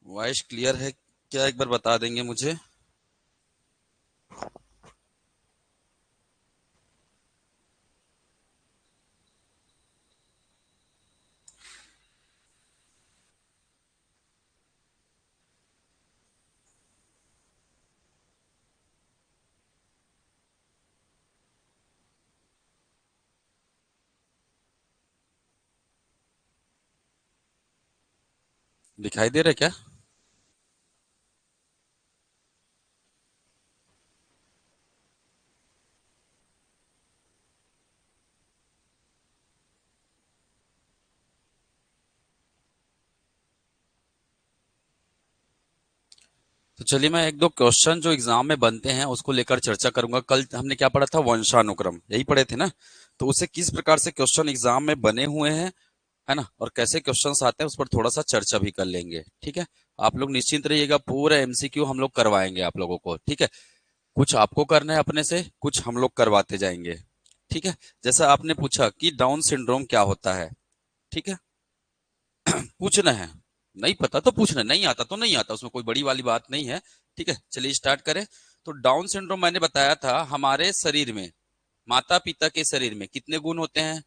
Voice clear है क्या, एक बार बता देंगे मुझे? दिखाई दे रहा है क्या? तो चलिए, मैं एक दो क्वेश्चन जो एग्जाम में बनते हैं उसको लेकर चर्चा करूंगा। कल हमने क्या पढ़ा था? वंशानुक्रम, यही पढ़े थे ना? तो उससे किस प्रकार से क्वेश्चन एग्जाम में बने हुए हैं, है ना, और कैसे क्वेश्चंस आते हैं उस पर थोड़ा सा चर्चा भी कर लेंगे। ठीक है? आप लोग निश्चिंत रहिएगा, पूरा एमसीक्यू हम लोग करवाएंगे आप लोगों को। ठीक है? कुछ आपको करना है अपने से, कुछ हम लोग करवाते जाएंगे। ठीक है? जैसा आपने पूछा कि डाउन सिंड्रोम क्या होता है। ठीक है? पूछना है, नहीं पता तो पूछना, नहीं आता तो नहीं आता, उसमें कोई बड़ी वाली बात नहीं है। ठीक है, चलिए स्टार्ट करें। तो डाउन सिंड्रोम मैंने बताया था, हमारे शरीर में, माता पिता के शरीर में कितने गुण होते हैं,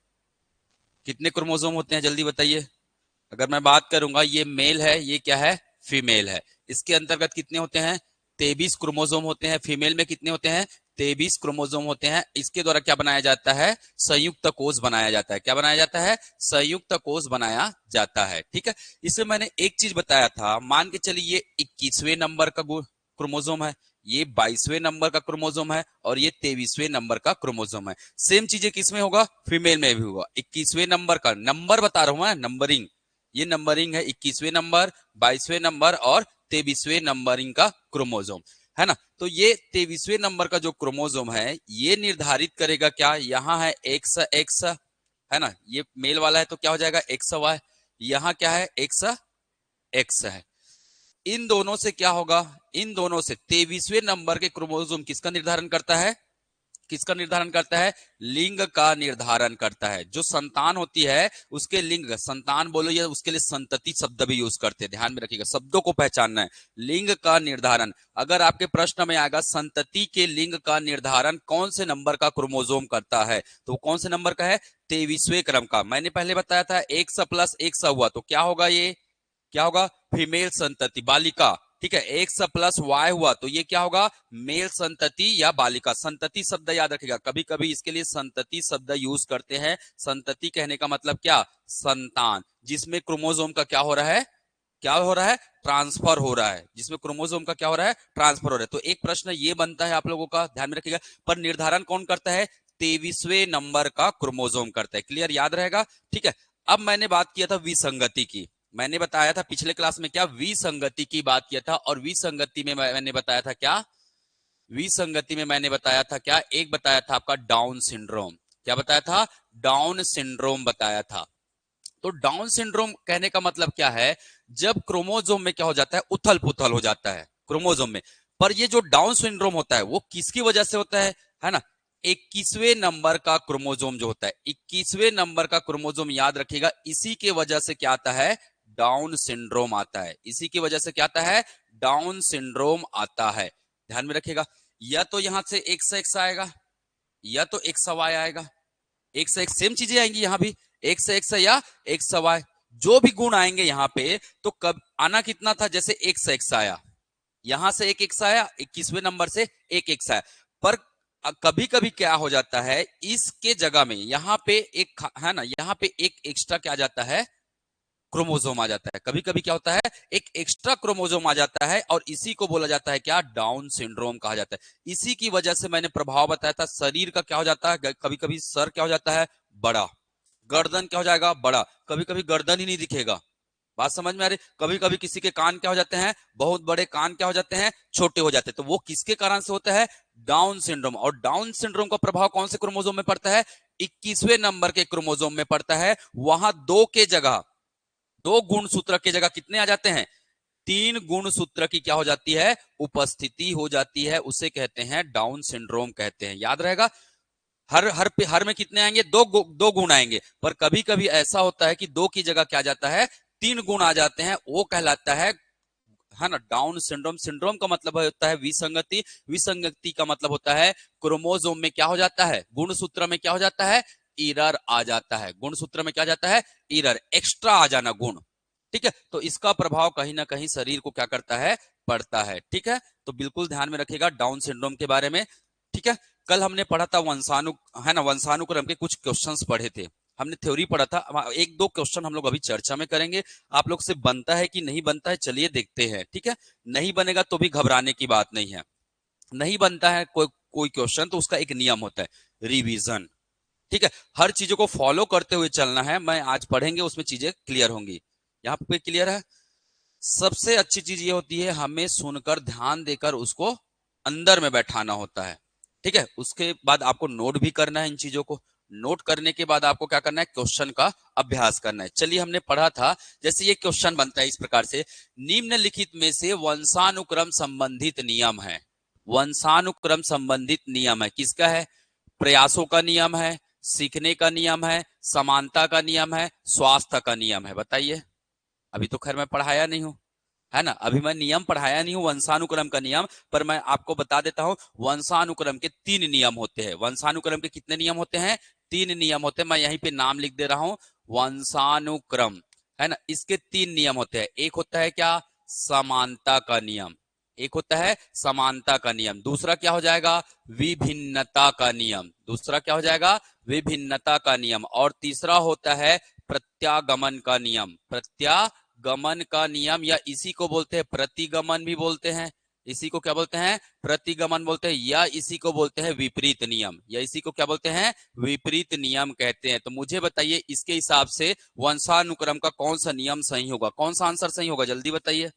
कितने क्रोमोसोम होते हैं, जल्दी बताइए। अगर मैं बात करूंगा ये मेल है, ये क्या है, फीमेल है, इसके अंतर्गत कितने होते हैं? 23 क्रोमोसोम होते हैं। फीमेल में कितने होते हैं? 23 क्रोमोसोम होते हैं। इसके द्वारा क्या बनाया जाता है? संयुक्त कोष बनाया जाता है। क्या बनाया जाता है? संयुक्त कोष बनाया जाता है। ठीक है? इसमें मैंने एक चीज बताया था, मान के चलिए ये 21वें नंबर का क्रोमोसोम है, ये 22वें नंबर का क्रोमोसोम है, और ये 23वें नंबर का क्रोमोसोम है। सेम चीजें किसमें होगा? फीमेल में भी होगा। 21वें नंबर का नंबर बता रहा हूं मैं, नंबरिंग, ये नंबरिंग है, 21वें नंबर, 22वें नंबर और 23वें नंबरिंग का क्रोमोसोम, है ना? तो ये 23वें नंबर का जो क्रोमोसोम है, ये निर्धारित करेगा क्या, यहाँ है एक्स एक्स, है ना, ये मेल वाला है तो क्या हो जाएगा? X Y. यहाँ क्या है? एक्स एक्स है। इन दोनों से क्या होगा? इन दोनों से 23वें नंबर के क्रोमोसोम किसका निर्धारण करता है? किसका निर्धारण करता है? लिंग का निर्धारण करता है। जो संतान होती है उसके लिंग, संतान बोलो या उसके लिए संतति शब्द भी यूज करते हैं, ध्यान में रखिएगा, शब्दों को पहचानना है। लिंग का निर्धारण, अगर आपके प्रश्न में आएगा संतति के लिंग का निर्धारण कौन से नंबर का क्रोमोसोम करता है, तो कौन से नंबर का है? 23वें क्रम का। मैंने पहले बताया था एक्स प्लस एक्स हुआ तो क्या होगा? ये क्या होगा? फीमेल संतति, बालिका। ठीक है? एक्स प्लस वाई हुआ तो ये क्या होगा? मेल संतति या बालिका। संतति शब्द याद रखिएगा, कभी कभी इसके लिए संतति शब्द यूज करते हैं। संतति कहने का मतलब क्या? संतान, जिसमें क्रोमोसोम का क्या हो रहा है? क्या हो रहा है? ट्रांसफर हो रहा है, जिसमें क्रोमोसोम का क्या हो रहा है? ट्रांसफर हो रहा है। तो एक प्रश्न ये बनता है आप लोगों का, ध्यान में रखिएगा, पर निर्धारण कौन करता है? 23वें नंबर का क्रोमोसोम करता है। क्लियर, याद रहेगा? ठीक है? अब मैंने बात किया था विसंगति की, मैंने बताया था पिछले क्लास में क्या, विसंगति की बात किया था, और विसंगति में मैंने बताया था क्या? विसंगति में मैंने बताया था क्या? एक बताया था आपका डाउन सिंड्रोम। क्या बताया था? डाउन सिंड्रोम बताया था। तो डाउन सिंड्रोम कहने का मतलब क्या है? जब क्रोमोसोम में क्या हो जाता है? उथल पुथल हो जाता है क्रोमोसोम में। पर ये जो डाउन सिंड्रोम होता है वो किसकी वजह से होता है ना? 21वें नंबर का क्रोमोसोम जो होता है, 21वें नंबर का क्रोमोसोम याद रखिएगा, इसी के वजह से क्या आता है? डाउन सिंड्रोम आता है। इसी की वजह से क्या आता है? डाउन सिंड्रोम आता है। ध्यान में रखिएगा, या तो यहां से एक्स एक्स आएगा, या तो एक्स वाई आएगा। एक से एक सेम चीजें आएंगी यहां भी, एक से एक से या एक सवाय, जो भी गुण आएंगे यहां पे, तो कब आना कितना था? जैसे एक से एक आया, यहां से एक एक आया, 21वें नंबर से एक एक आया। पर कभी कभी क्या हो जाता है, इसके जगह में यहां पे एक, है ना, यहां पे एक एक्स्ट्रा क्या आ जाता है? क्रोमोसोम आ जाता है। कभी कभी क्या होता है? एक एक्स्ट्रा क्रोमोसोम आ जाता है, और इसी को बोला जाता है क्या? डाउन सिंड्रोम कहा जाता है। इसी की वजह से मैंने प्रभाव बताया था, शरीर का क्या हो जाता है? कभी कभी सर क्या हो जाता है? बड़ा। गर्दन क्या हो जाएगा? बड़ा। कभी कभी गर्दन ही नहीं दिखेगा। बात समझ में आ रही? कभी कभी किसी के कान क्या हो जाते हैं? बहुत बड़े कान क्या हो जाते हैं? छोटे हो जाते हैं। तो वो किसके कारण से होता है? Down syndrome. और डाउन सिंड्रोम का प्रभाव कौन से क्रोमोसोम में पड़ता है? 21वें नंबर के क्रोमोसोम में पड़ता है। वहां दो के जगह, दो गुण सूत्र की जगह कितने आ जाते हैं? तीन गुण सूत्र की क्या हो जाती है? उपस्थिति हो जाती है। उसे कहते हैं डाउन सिंड्रोम कहते हैं। याद रहेगा, हर में कितने आएंगे? दो गुण आएंगे। पर कभी कभी ऐसा होता है कि दो की जगह क्या जाता है? तीन गुण आ जाते हैं, वो कहलाता है है ना, डाउन सिंड्रोम, सिंड्रोम का मतलब होता है विसंगति, विसंगति का मतलब होता है क्रोमोसोम में क्या हो जाता है, गुणसूत्र में क्या हो जाता है, एरर आ जाता है, गुणसूत्र में क्या जाता है, एरर, एक्स्ट्रा आ जाना गुण। ठीक है, तो इसका प्रभाव कहीं ना कहीं शरीर को क्या करता है, पड़ता है। ठीक है, तो बिल्कुल ध्यान में रखिएगा डाउन सिंड्रोम के बारे में। ठीक है, कल हमने पढ़ा था वंशाणु, है ना, वंशानुक्रम के कुछ क्वेश्चंस पढ़े थे, हमने थ्योरी पढ़ा था। एक दो क्वेश्चन हम लोग अभी चर्चा में करेंगे, आप लोग से बनता है कि नहीं बनता है, चलिए देखते हैं। ठीक है, नहीं बनेगा तो भी घबराने की बात नहीं है, नहीं बनता है कोई कोई क्वेश्चन तो उसका एक नियम होता है, रिवीजन। ठीक है, हर चीजों को फॉलो करते हुए चलना है, मैं आज पढ़ेंगे उसमें चीजें क्लियर होंगी। यहाँ पे क्लियर है। सबसे अच्छी चीज ये होती है हमें सुनकर ध्यान देकर उसको अंदर में बैठाना होता है। ठीक है, उसके बाद आपको नोट भी करना है इन चीजों को, नोट करने के बाद आपको क्या करना है, क्वेश्चन का अभ्यास करना है। चलिए, हमने पढ़ा था, जैसे ये क्वेश्चन बनता है इस प्रकार से, निम्नलिखित में से वंशानुक्रम संबंधित नियम है, वंशानुक्रम संबंधित नियम है, किसका है, प्रयासों का नियम है, सीखने का नियम है, समानता का नियम है, स्वास्थ्य का नियम है, बताइए। अभी तो खैर मैं पढ़ाया नहीं हूं, है ना, अभी मैं नियम पढ़ाया नहीं हूं वंशानुक्रम का नियम, पर मैं आपको बता देता हूं वंशानुक्रम के 3 नियम होते हैं। वंशानुक्रम के कितने नियम होते हैं, 3 नियम होते हैं, मैं यहीं पे नाम लिख दे रहा हूं, वंशानुक्रम, है ना, इसके 3 नियम होते हैं। एक होता है क्या, समानता का नियम, एक होता है समानता का नियम, दूसरा क्या हो जाएगा, विभिन्नता का नियम, दूसरा क्या हो जाएगा, विभिन्नता का नियम, और तीसरा होता है प्रत्यागमन का नियम, प्रत्यागमन का नियम, या इसी को बोलते हैं प्रतिगमन भी बोलते हैं, इसी को क्या बोलते हैं, प्रतिगमन बोलते हैं, या इसी को बोलते हैं विपरीत नियम, या इसी को क्या बोलते हैं, विपरीत नियम कहते हैं। तो मुझे बताइए इसके हिसाब से वंशानुक्रम का कौन सा नियम सही होगा, कौन सा आंसर सही होगा, जल्दी बताइए,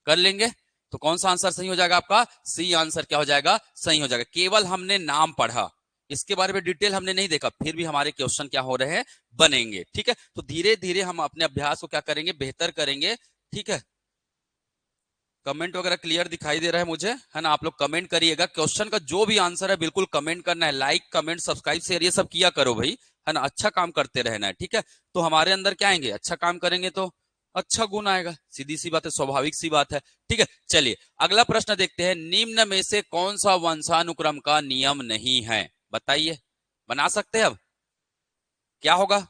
कर लेंगे। तो कौन सा आंसर सही हो जाएगा आपका, सी आंसर क्या हो जाएगा, सही हो जाएगा। केवल हमने नाम पढ़ा, इसके बारे में डिटेल हमने नहीं देखा, फिर भी हमारे क्वेश्चन क्या हो रहे हैं, बनेंगे। ठीक है, तो धीरे धीरे हम अपने अभ्यास को क्या करेंगे, बेहतर करेंगे। ठीक है, कमेंट वगैरह क्लियर दिखाई दे रहा है मुझे, है ना, आप लोग कमेंट करिएगा, क्वेश्चन का जो भी आंसर है बिल्कुल कमेंट करना है, लाइक कमेंट सब्सक्राइब शेयर ये सब किया करो भाई, है ना, अच्छा काम करते रहना है। ठीक है, तो हमारे अंदर क्या आएंगे, अच्छा काम करेंगे तो अच्छा गुण आएगा, सीधी सी बात है, स्वाभाविक सी बात है। ठीक है, चलिए अगला प्रश्न देखते हैं, निम्न में से कौन सा वंशानुक्रम का नियम नहीं है, बताइए, बना सकते हैं अब, क्या होगा,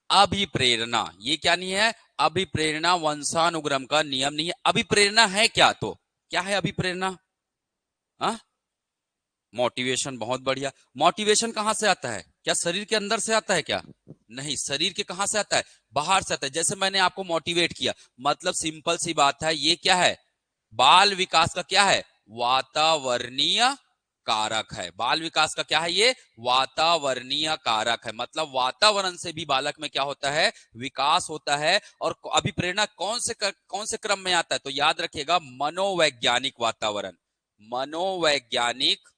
अभिप्रेरणा, ये क्या नहीं है, अभिप्रेरणा वंशानुक्रम का नियम नहीं है। अभिप्रेरणा है क्या, तो क्या है अभिप्रेरणा, हाँ, मोटिवेशन, बहुत बढ़िया। मोटिवेशन कहां से आता है, क्या शरीर के अंदर से आता है क्या, नहीं, शरीर के कहां से आता है, बाहर से आता है। जैसे मैंने आपको मोटिवेट किया, मतलब सिंपल सी बात है, ये क्या है, बाल विकास का क्या है, वातावरणीय कारक है, बाल विकास का क्या है, ये वातावरणीय कारक है, मतलब वातावरण से भी बालक में क्या होता है, विकास होता है। और अभिप्रेरणा कौन से क्रम में आता है, तो याद रखिएगा मनोवैज्ञानिक वातावरण, मनोवैज्ञानिक,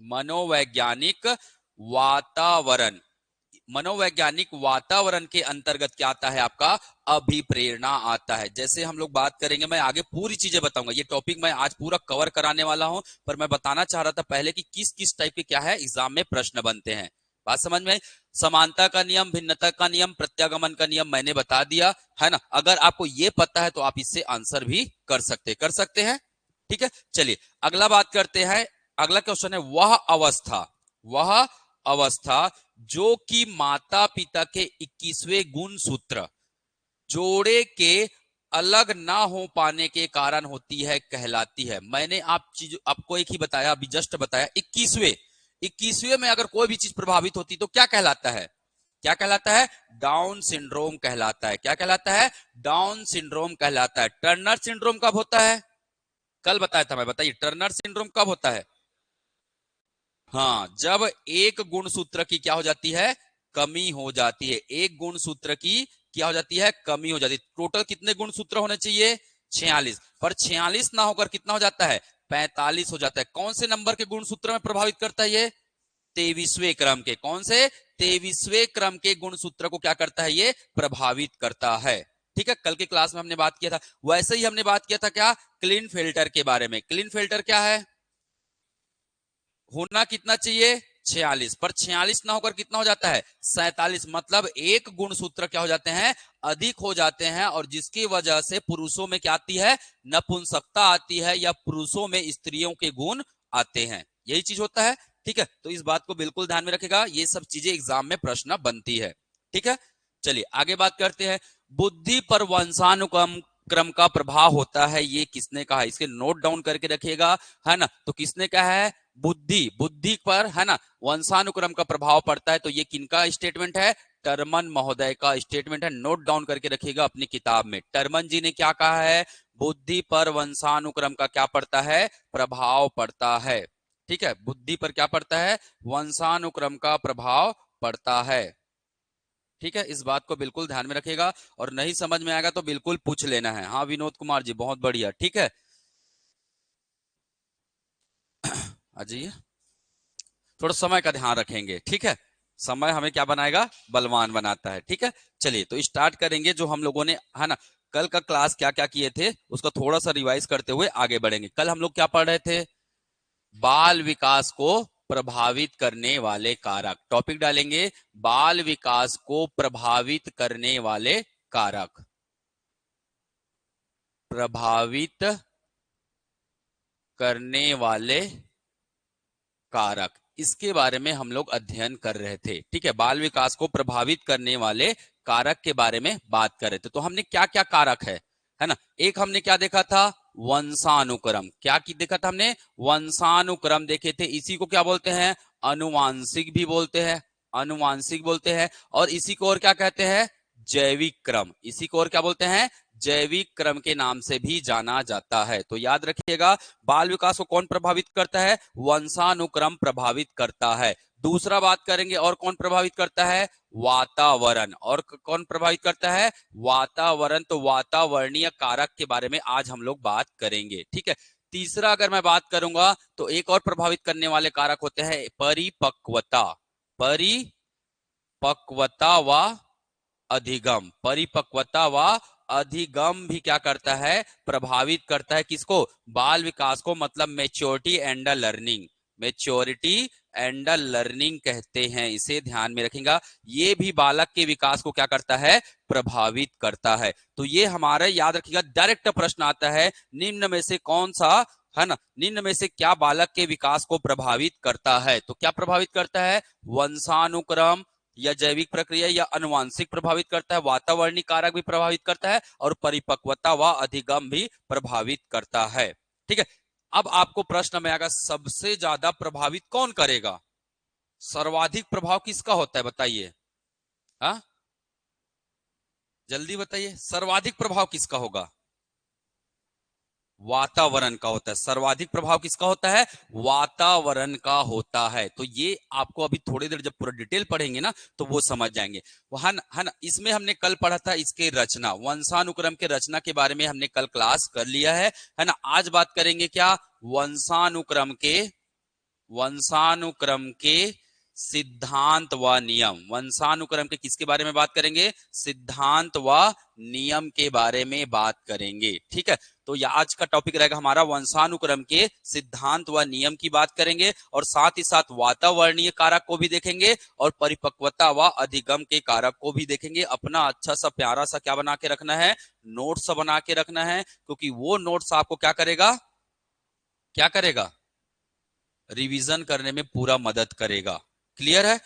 मनोवैज्ञानिक वातावरण, मनोवैज्ञानिक वातावरण के अंतर्गत क्या आता है, आपका अभिप्रेरणा आता है। जैसे हम लोग बात करेंगे, मैं आगे पूरी चीजें बताऊंगा, ये टॉपिक मैं आज पूरा कवर कराने वाला हूं, पर मैं बताना चाह रहा था पहले कि किस किस टाइप के क्या है एग्जाम में प्रश्न बनते हैं, बात समझ में आई। समानता का नियम, भिन्नता का नियम, प्रत्यागमन का नियम मैंने बता दिया, है ना, अगर आपको ये पता है तो आप इससे आंसर भी कर सकते हैं। ठीक है, चलिए अगला बात करते हैं, अगला क्वेश्चन है, वह अवस्था, वह अवस्था जो कि माता पिता के 21वें गुण सूत्र जोड़े के अलग ना हो पाने के कारण होती है, कहलाती है। मैंने आपको एक ही बताया, अभी जस्ट बताया, 21वें में अगर कोई भी चीज प्रभावित होती तो क्या कहलाता है, क्या कहलाता है, डाउन सिंड्रोम कहलाता है, क्या कहलाता है, डाउन सिंड्रोम कहलाता है। टर्नर सिंड्रोम कब होता है, कल बताया था मैं, बताइए टर्नर सिंड्रोम कब होता है, हाँ, जब एक गुणसूत्र की क्या हो जाती है, कमी हो जाती है, एक गुणसूत्र की क्या हो जाती है, कमी हो जाती है। टोटल कितने गुणसूत्र होने चाहिए, 46, पर 46 ना होकर कितना हो जाता है, 45 हो जाता है। कौन से नंबर के गुणसूत्र में प्रभावित करता है ये, 23वें क्रम के, कौन से, 23वें क्रम के गुणसूत्र को क्या करता है, ये प्रभावित करता है। ठीक है, कल के क्लास में हमने बात किया था, वैसे ही हमने बात किया था क्या, क्लीन फिल्टर के बारे में। क्लीन फिल्टर क्या है, होना कितना चाहिए, 46, पर 46 ना होकर कितना हो जाता है 47, मतलब एक गुणसूत्र क्या हो जाते हैं अधिक हो जाते हैं, और जिसकी वजह से पुरुषों में क्या आती है नपुंसकता आती है, या पुरुषों में स्त्रियों के गुण आते हैं, यही चीज होता है। ठीक है, तो इस बात को बिल्कुल ध्यान में रखेगा, ये सब चीजें एग्जाम में प्रश्न बनती है। ठीक है, चलिए आगे बात करते हैं। बुद्धि पर वंशानुक्रम क्रम का प्रभाव होता है, ये किसने कहा, इसके नोट डाउन करके रखिएगा, है ना। तो किसने कहा है बुद्धि, बुद्धि पर है ना वंशानुक्रम का प्रभाव पड़ता है, तो ये किनका स्टेटमेंट है टर्मन महोदय का स्टेटमेंट है, नोट डाउन करके रखिएगा अपनी किताब में। टर्मन जी ने क्या कहा है, बुद्धि पर वंशानुक्रम का क्या पड़ता है प्रभाव पड़ता है। ठीक है, बुद्धि पर क्या पड़ता है वंशानुक्रम का प्रभाव पड़ता है। ठीक है, इस बात को बिल्कुल ध्यान में रखिएगा, और नहीं समझ में आएगा तो बिल्कुल पूछ लेना है। हाँ विनोद कुमार जी बहुत बढ़िया, ठीक है आ जाइए, थोड़ा समय का ध्यान रखेंगे। ठीक है, समय हमें क्या बनाएगा बलवान बनाता है। ठीक है, चलिए तो स्टार्ट करेंगे, जो हम लोगों ने है ना कल का क्लास क्या क्या किए थे उसका थोड़ा सा रिवाइज करते हुए आगे बढ़ेंगे। कल हम लोग क्या पढ़ रहे थे, बाल विकास को प्रभावित करने वाले कारक, टॉपिक डालेंगे बाल विकास को प्रभावित करने वाले कारक, प्रभावित करने वाले कारक, इसके बारे में हम लोग अध्ययन कर रहे थे। ठीक है, बाल विकास को प्रभावित करने वाले कारक के बारे में बात कर रहे थे। तो हमने क्या क्या कारक है ना, एक हमने क्या देखा था वंशानुक्रम, क्या की देखा था हमने वंशानुक्रम देखे थे, इसी को क्या बोलते हैं अनुवांशिक भी बोलते हैं, अनुवांशिक बोलते हैं, और इसी को और क्या कहते हैं जैविक क्रम, इसी को और क्या बोलते हैं जैविक क्रम के नाम से भी जाना जाता है। तो याद रखिएगा बाल विकास को कौन प्रभावित करता है वंशानुक्रम प्रभावित करता है। दूसरा बात करेंगे और कौन प्रभावित करता है वातावरण, और कौन प्रभावित करता है वातावरण, तो वातावरणीय कारक के बारे में आज हम लोग बात करेंगे। ठीक है, तीसरा अगर मैं बात करूंगा तो एक और प्रभावित करने वाले कारक होते हैं परिपक्वता, परिपक्वता व अधिगम, परिपक्वता व अधिगम भी क्या करता है प्रभावित करता है किसको बाल विकास को, मतलब maturity and learning, maturity and learning कहते हैं, इसे ध्यान में रखेगा। ये भी बालक के विकास को क्या करता है प्रभावित करता है। तो ये हमारे याद रखिएगा डायरेक्ट प्रश्न आता है निम्न में से कौन सा है ना, निम्न में से क्या बालक के विकास को प्रभावित करता है, तो क्या प्रभावित करता है वंशानुक्रम या जैविक प्रक्रिया या अनुवांशिक प्रभावित करता है, वातावरणीय कारक भी प्रभावित करता है, और परिपक्वता व अधिगम भी प्रभावित करता है। ठीक है, अब आपको प्रश्न में आएगा सबसे ज्यादा प्रभावित कौन करेगा, सर्वाधिक प्रभाव किसका होता है बताइए, हाँ जल्दी बताइए सर्वाधिक प्रभाव किसका होगा, वातावरण का होता है, सर्वाधिक प्रभाव किसका होता है वातावरण का होता है। तो ये आपको अभी थोड़ी देर जब पूरा डिटेल पढ़ेंगे ना तो वो समझ जाएंगे। है ना, इसमें हमने कल पढ़ा था इसके रचना, वंशानुक्रम के रचना के बारे में हमने कल क्लास कर लिया है ना। आज बात करेंगे क्या वंशानुक्रम के, वंशानुक्रम के सिद्धांत व नियम, वंशानुक्रम के किसके बारे में बात करेंगे सिद्धांत व नियम के बारे में बात करेंगे। ठीक है, तो यह आज का टॉपिक रहेगा हमारा वंशानुक्रम के सिद्धांत व नियम की बात करेंगे, और साथ ही साथ वातावरणीय कारक को भी देखेंगे और परिपक्वता व अधिगम के कारक को भी देखेंगे। अपना अच्छा सा प्यारा सा क्या बना के रखना है नोट्स बना के रखना है, क्योंकि वो नोट्स आपको क्या करेगा, क्या करेगा रिवीजन करने में पूरा मदद करेगा। क्लियर है,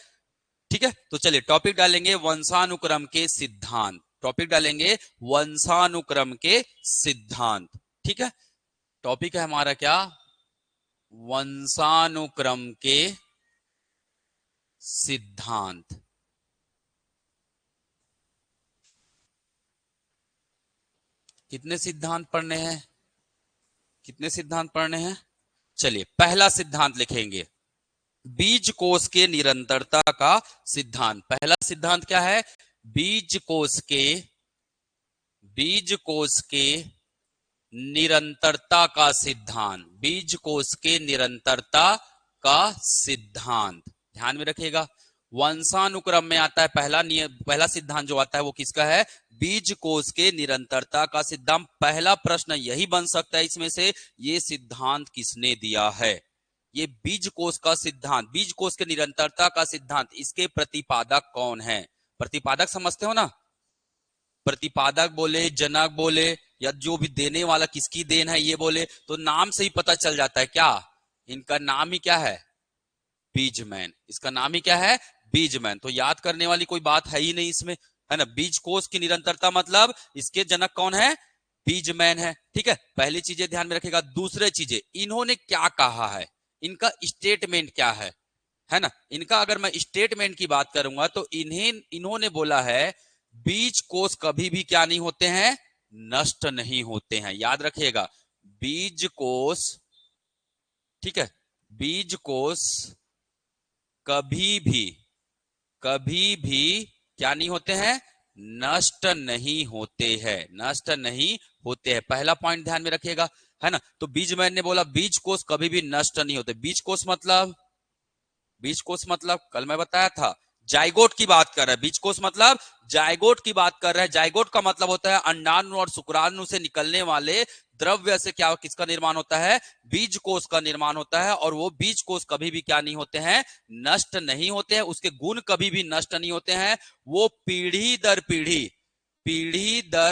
ठीक है। तो चलिए टॉपिक डालेंगे वंशानुक्रम के सिद्धांत, टॉपिक डालेंगे वंशानुक्रम के सिद्धांत। ठीक है, टॉपिक है हमारा क्या वंशानुक्रम के सिद्धांत। कितने सिद्धांत पढ़ने हैं, कितने सिद्धांत पढ़ने हैं, चलिए पहला सिद्धांत लिखेंगे बीज कोश के निरंतरता का सिद्धांत। पहला सिद्धांत क्या है बीज कोश के, बीज कोश के निरंतरता का सिद्धांत, बीज कोश के निरंतरता का सिद्धांत ध्यान में रखिएगा। वंशानुक्रम में आता है पहला सिद्धांत जो आता है वो किसका है बीज कोश के निरंतरता का सिद्धांत। पहला प्रश्न यही बन सकता है इसमें से ये सिद्धांत किसने दिया है, ये बीज कोश का सिद्धांत, बीज कोश के निरंतरता का सिद्धांत, इसके प्रतिपादक कौन है? प्रतिपादक समझते हो ना? प्रतिपादक बोले, जनक बोले, या जो भी देने वाला किसकी देन है ये बोले, तो नाम से ही पता चल जाता है क्या इनका नाम ही क्या है, बीजमैन। इसका नाम ही क्या है, बीजमैन। तो याद करने वाली कोई बात है ही नहीं इसमें, है ना। बीज कोश की निरंतरता मतलब इसके जनक कौन है, बीजमैन है। ठीक है, पहली चीजें ध्यान में रखेगा। दूसरे चीजें, इन्होंने क्या कहा है, इनका स्टेटमेंट क्या है ना। इनका अगर मैं स्टेटमेंट की बात करूंगा तो इन्होंने बोला है बीज कोश कभी भी क्या नहीं होते हैं, नष्ट नहीं होते हैं। याद रखिएगा, बीज कोश, ठीक है, बीज कोश कभी भी क्या नहीं होते हैं, नष्ट नहीं होते हैं, नष्ट नहीं होते हैं। पहला पॉइंट ध्यान में रखिएगा, है ना। तो बीजमैन ने बोला बीज कोश कभी भी नष्ट नहीं होते। बीज कोश मतलब कल मैं बताया था, जाइगोट की बात कर रहा है। बीज कोश मतलब जाइगोट की बात कर रहा है। जाइगोट का मतलब होता है अंडाणु और शुक्राणु से निकलने वाले द्रव्य से क्या किसका निर्माण होता है, बीज कोश का निर्माण होता है। और वो बीज कोश कभी भी क्या नहीं होते हैं, नष्ट नहीं होते हैं। उसके गुण कभी भी नष्ट नहीं होते हैं। वो पीढ़ी दर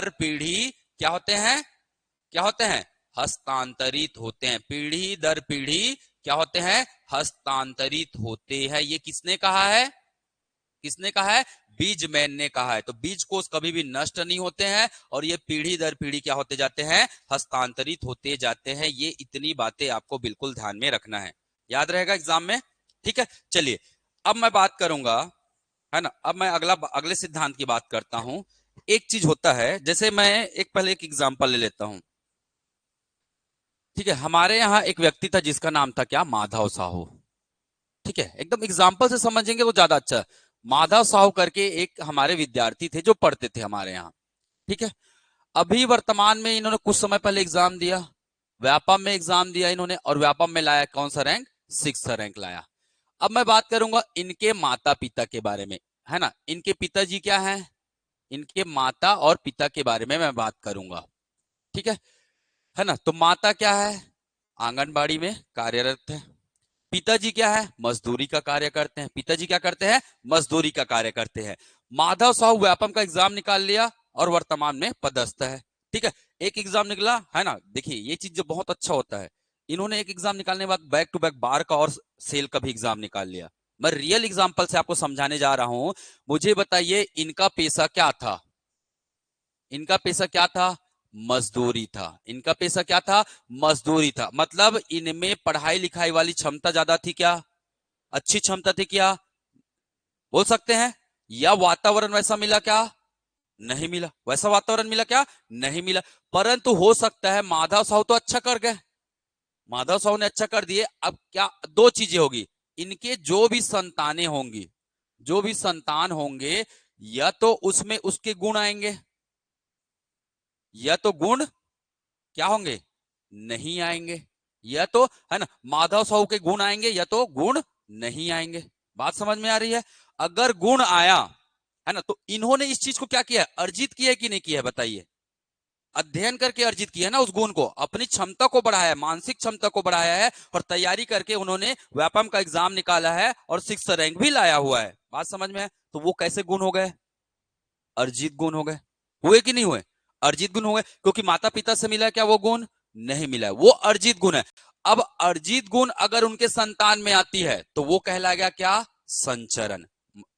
पीढ़ी क्या होते हैं, हस्तांतरित होते हैं। पीढ़ी दर पीढ़ी क्या होते हैं, हस्तांतरित होते हैं। ये किसने कहा है, बीजमैन ने कहा है। तो बीज कोश कभी भी नष्ट नहीं होते हैं और ये पीढ़ी दर पीढ़ी क्या होते जाते हैं, हस्तांतरित होते जाते हैं। ये इतनी बातें आपको बिल्कुल ध्यान में रखना है, याद रहेगा एग्जाम में। ठीक है, चलिए अब मैं बात करूंगा, है ना। अब मैं अगले सिद्धांत की बात करता हूं। एक चीज होता है, जैसे मैं पहले एक एग्जाम्पल ले लेता हूं। ठीक है, हमारे यहाँ एक व्यक्ति था जिसका नाम था क्या, माधव साहू। ठीक है, एकदम एग्जाम्पल से समझेंगे तो ज्यादा अच्छा। माधव साहू करके एक हमारे विद्यार्थी थे जो पढ़ते थे हमारे यहाँ। ठीक है, अभी वर्तमान में इन्होंने कुछ समय पहले एग्जाम दिया, व्यापम में एग्जाम दिया इन्होंने, और व्यापम में लाया कौन सा रैंक, 6th रैंक लाया। अब मैं बात करूंगा इनके माता पिता के बारे में, है ना। इनके पिताजी क्या हैं, इनके माता और पिता के बारे में मैं बात करूंगा। ठीक है ना। तो माता क्या है, आंगनबाड़ी में कार्यरत है। पिताजी क्या है, मजदूरी का कार्य करते हैं। पिताजी क्या करते हैं, मजदूरी का कार्य करते हैं। माधव साहू व्यापम का एग्जाम निकाल लिया और वर्तमान में पदस्थ है। ठीक है, एक एग्जाम निकला, है ना। देखिए ये चीज जो बहुत अच्छा होता है, इन्होंने एक एग्जाम निकालने के बाद बैक टू बैक बार का और सेल का भी एग्जाम निकाल लिया। मैं रियल एग्जाम्पल से आपको समझाने जा रहा हूं। मुझे बताइए इनका पेशा क्या था, इनका पेशा क्या था, मजदूरी था। इनका पेशा क्या था, मजदूरी था। मतलब इनमें पढ़ाई लिखाई वाली क्षमता ज्यादा थी क्या, अच्छी क्षमता थी क्या, बोल सकते हैं। या वातावरण वैसा मिला क्या, नहीं मिला। वैसा वातावरण मिला क्या, नहीं मिला। परंतु हो सकता है माधव साहू तो अच्छा कर गए, माधव साहू ने अच्छा कर दिए। अब क्या, दो चीजें होगी, इनके जो भी संतानें होंगी, जो भी संतान होंगे, या तो उसमें उसके गुण आएंगे, या तो गुण क्या होंगे, नहीं आएंगे। या तो, है ना, माधव साहू के गुण आएंगे या तो गुण नहीं आएंगे। बात समझ में आ रही है। अगर गुण आया, है ना, तो इन्होंने इस चीज को क्या किया है, अर्जित किया है कि नहीं किया है, बताइए। अध्ययन करके अर्जित किया है ना, उस गुण को, अपनी क्षमता को बढ़ाया है, मानसिक क्षमता को बढ़ाया है, और तैयारी करके उन्होंने व्यापम का एग्जाम निकाला है और 6th रैंक भी लाया हुआ है। बात समझ में है। तो वो कैसे गुण हो गए, अर्जित गुण हो गए। हुए कि नहीं हुए, अर्जित गुण हो गए। क्योंकि माता पिता से मिला क्या वो गुण, नहीं मिला, वो अर्जित गुण है। अब अर्जित गुण अगर उनके संतान में आती है तो वो कहलाएगा क्या, संचरण।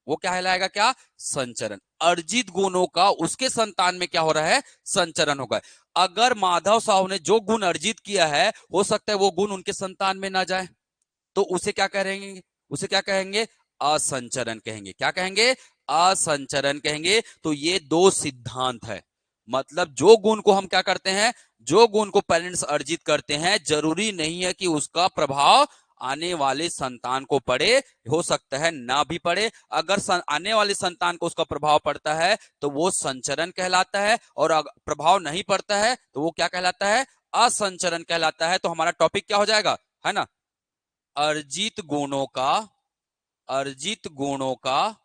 वो कहलाएगा क्या, संचरण। अर्जित गुणों का उसके संतान में क्या हो रहा है, संचरण होगा। अगर माधव साहू ने जो गुण अर्जित किया है, हो सकता है वो गुण उनके संतान में ना जाए, तो उसे क्या कहेंगे, उसे क्या कहेंगे, असंचरण कहेंगे। क्या कहेंगे, असंचरण कहेंगे। तो ये दो सिद्धांत है। मतलब जो गुण को हम क्या करते हैं, जो गुण को पेरेंट्स अर्जित करते हैं, जरूरी नहीं है कि उसका प्रभाव आने वाले संतान को पड़े, हो सकता है ना भी पड़े। अगर आने वाले संतान को उसका प्रभाव पड़ता है तो वो संचरण कहलाता है, और अगर प्रभाव नहीं पड़ता है तो वो क्या कहलाता है, असंचरण कहलाता है। तो हमारा टॉपिक क्या हो जाएगा, है ना, अर्जित गुणों का, अर्जित गुणों का,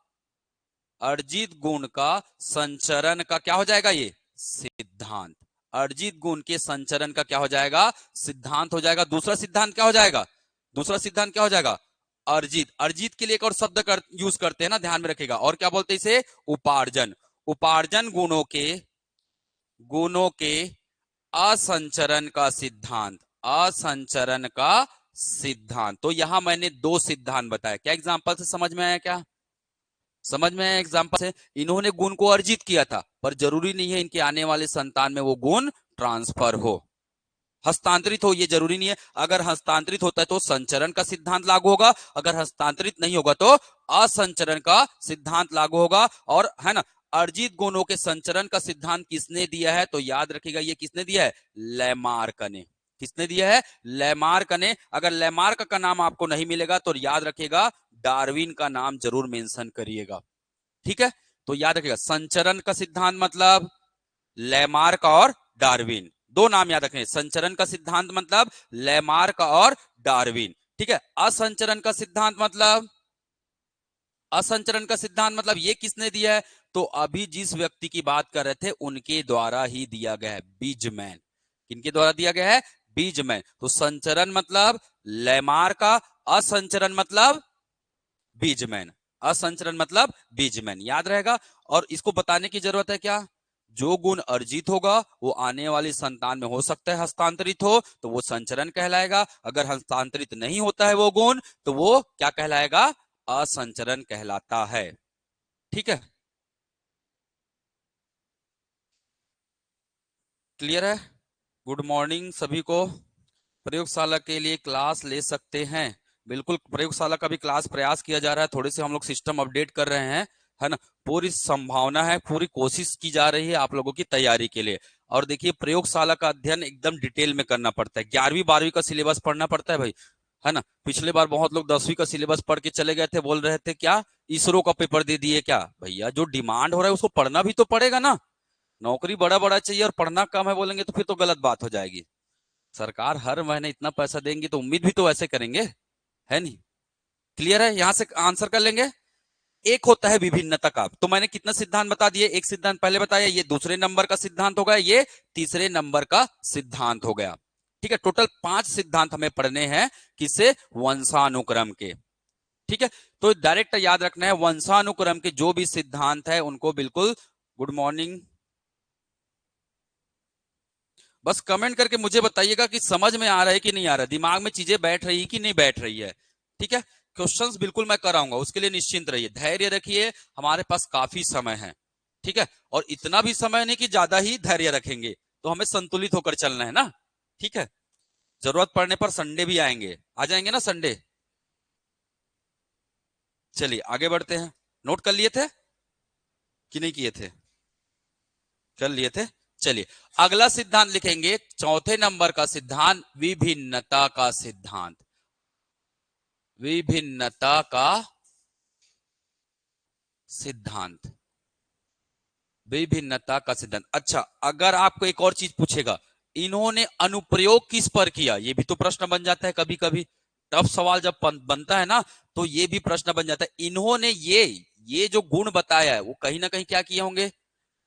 अर्जित गुण का संचरण का क्या हो जाएगा, ये सिद्धांत। अर्जित गुण के संचरण का क्या हो जाएगा, सिद्धांत हो जाएगा। दूसरा सिद्धांत क्या हो जाएगा, दूसरा सिद्धांत क्या हो जाएगा, अर्जित। अर्जित के लिए एक और शब्द यूज करते हैं ना, ध्यान में रखेगा, और क्या बोलते हैं इसे, उपार्जन। उपार्जन गुणों के असंचरण का सिद्धांत, असंचरण का सिद्धांत। तो यहां मैंने दो सिद्धांत बताया, क्या एग्जांपल से समझ में आया, क्या समझ में आया एग्जांपल से? इन्होंने गुण को अर्जित किया था, पर जरूरी नहीं है इनके आने वाले संतान में वो गुण ट्रांसफर हो, हस्तांतरित हो, ये जरूरी नहीं है। अगर हस्तांतरित होता है तो संचरण का सिद्धांत लागू होगा, अगर हस्तांतरित नहीं होगा तो असंचरण का सिद्धांत लागू होगा। और है ना, अर्जित गुणों के संचरण का सिद्धांत किसने दिया है, तो याद रखिएगा ये किसने दिया है, लैमार्क ने। किसने दिया है, लैमार्क ने। अगर लैमार्क का नाम आपको नहीं मिलेगा तो याद रखिएगा डार्विन का नाम जरूर मेंशन करिएगा, ठीक है। तो याद रखिएगा संचरण का सिद्धांत मतलब लैमार्क और डार्विन, दो नाम याद रखें। संचरण का सिद्धांत मतलब लैमार्क और डार्विन, ठीक है। असंचरण का सिद्धांत मतलब, असंचरण का सिद्धांत मतलब ये किसने दिया है, तो अभी जिस व्यक्ति की बात कर रहे थे उनके द्वारा ही दिया गया है, बीजमैन। किनके द्वारा दिया गया है, बीजमैन। तो संचरण मतलब लैमार्क का, असंचरण मतलब बीजमैन, असंचरण मतलब बीजमैन, याद रहेगा। और इसको बताने की जरूरत है क्या, जो गुण अर्जित होगा वो आने वाली संतान में हो सकता है हस्तांतरित हो, तो वो संचरण कहलाएगा। अगर हस्तांतरित नहीं होता है वो गुण, तो वो क्या कहलाएगा, असंचरण कहलाता है, ठीक है। क्लियर है? गुड मॉर्निंग सभी को। प्रयोगशाला के लिए क्लास ले सकते हैं, बिल्कुल प्रयोगशाला का भी क्लास प्रयास किया जा रहा है, थोड़े से हम लोग सिस्टम अपडेट कर रहे हैं, है ना। पूरी संभावना है, पूरी कोशिश की जा रही है आप लोगों की तैयारी के लिए। और देखिए प्रयोगशाला का अध्ययन एकदम डिटेल में करना पड़ता है, 11वीं 12वीं का सिलेबस पढ़ना पड़ता है भाई, है ना। पिछले बार बहुत लोग 10वीं का सिलेबस पढ़ के चले गए थे, बोल रहे थे क्या इसरो का पेपर दे दिए क्या, भैया जो डिमांड हो रहा है उसको पढ़ना भी तो पड़ेगा ना। नौकरी बड़ा बड़ा चाहिए और पढ़ना कम है बोलेंगे तो फिर तो गलत बात हो जाएगी। सरकार हर महीने इतना पैसा देंगी तो उम्मीद भी तो ऐसे करेंगे, है नहीं। क्लियर है? यहां से आंसर कर लेंगे। एक होता है विभिन्नता का, तो मैंने कितना सिद्धांत बता दिए, एक सिद्धांत पहले बताया, ये दूसरे नंबर का सिद्धांत हो गया, ये तीसरे नंबर का सिद्धांत हो गया, ठीक है। टोटल 5 सिद्धांत हमें पढ़ने हैं, किसे, वंशानुक्रम के, ठीक है। तो डायरेक्ट याद रखना है वंशानुक्रम के जो भी सिद्धांत है उनको बिल्कुल, गुड मॉर्निंग, बस कमेंट करके मुझे बताइएगा कि समझ में आ रहा है कि नहीं आ रहा है, दिमाग में चीजें बैठ रही है कि नहीं बैठ रही है, ठीक है। क्वेश्चंस बिल्कुल मैं कराऊंगा, उसके लिए निश्चिंत रहिए, धैर्य रखिए, हमारे पास काफी समय है, ठीक है। और इतना भी समय नहीं कि ज्यादा ही धैर्य रखेंगे, तो हमें संतुलित होकर चलना है ना, ठीक है। जरूरत पड़ने पर संडे भी आएंगे, आ जाएंगे ना संडे। चलिए आगे बढ़ते हैं। नोट कर लिए थे कि नहीं किए थे, कर लिए थे। चलिए अगला सिद्धांत लिखेंगे, चौथे नंबर का सिद्धांत, विभिन्नता का सिद्धांत, विभिन्नता का सिद्धांत, विभिन्नता का सिद्धांत। अच्छा, अगर आपको एक और चीज पूछेगा, इन्होंने अनुप्रयोग किस पर किया, ये भी तो प्रश्न बन जाता है कभी कभी। टफ सवाल जब बनता है ना, तो ये भी प्रश्न बन जाता है। इन्होंने ये जो गुण बताया है वो कहीं ना कहीं क्या किए होंगे,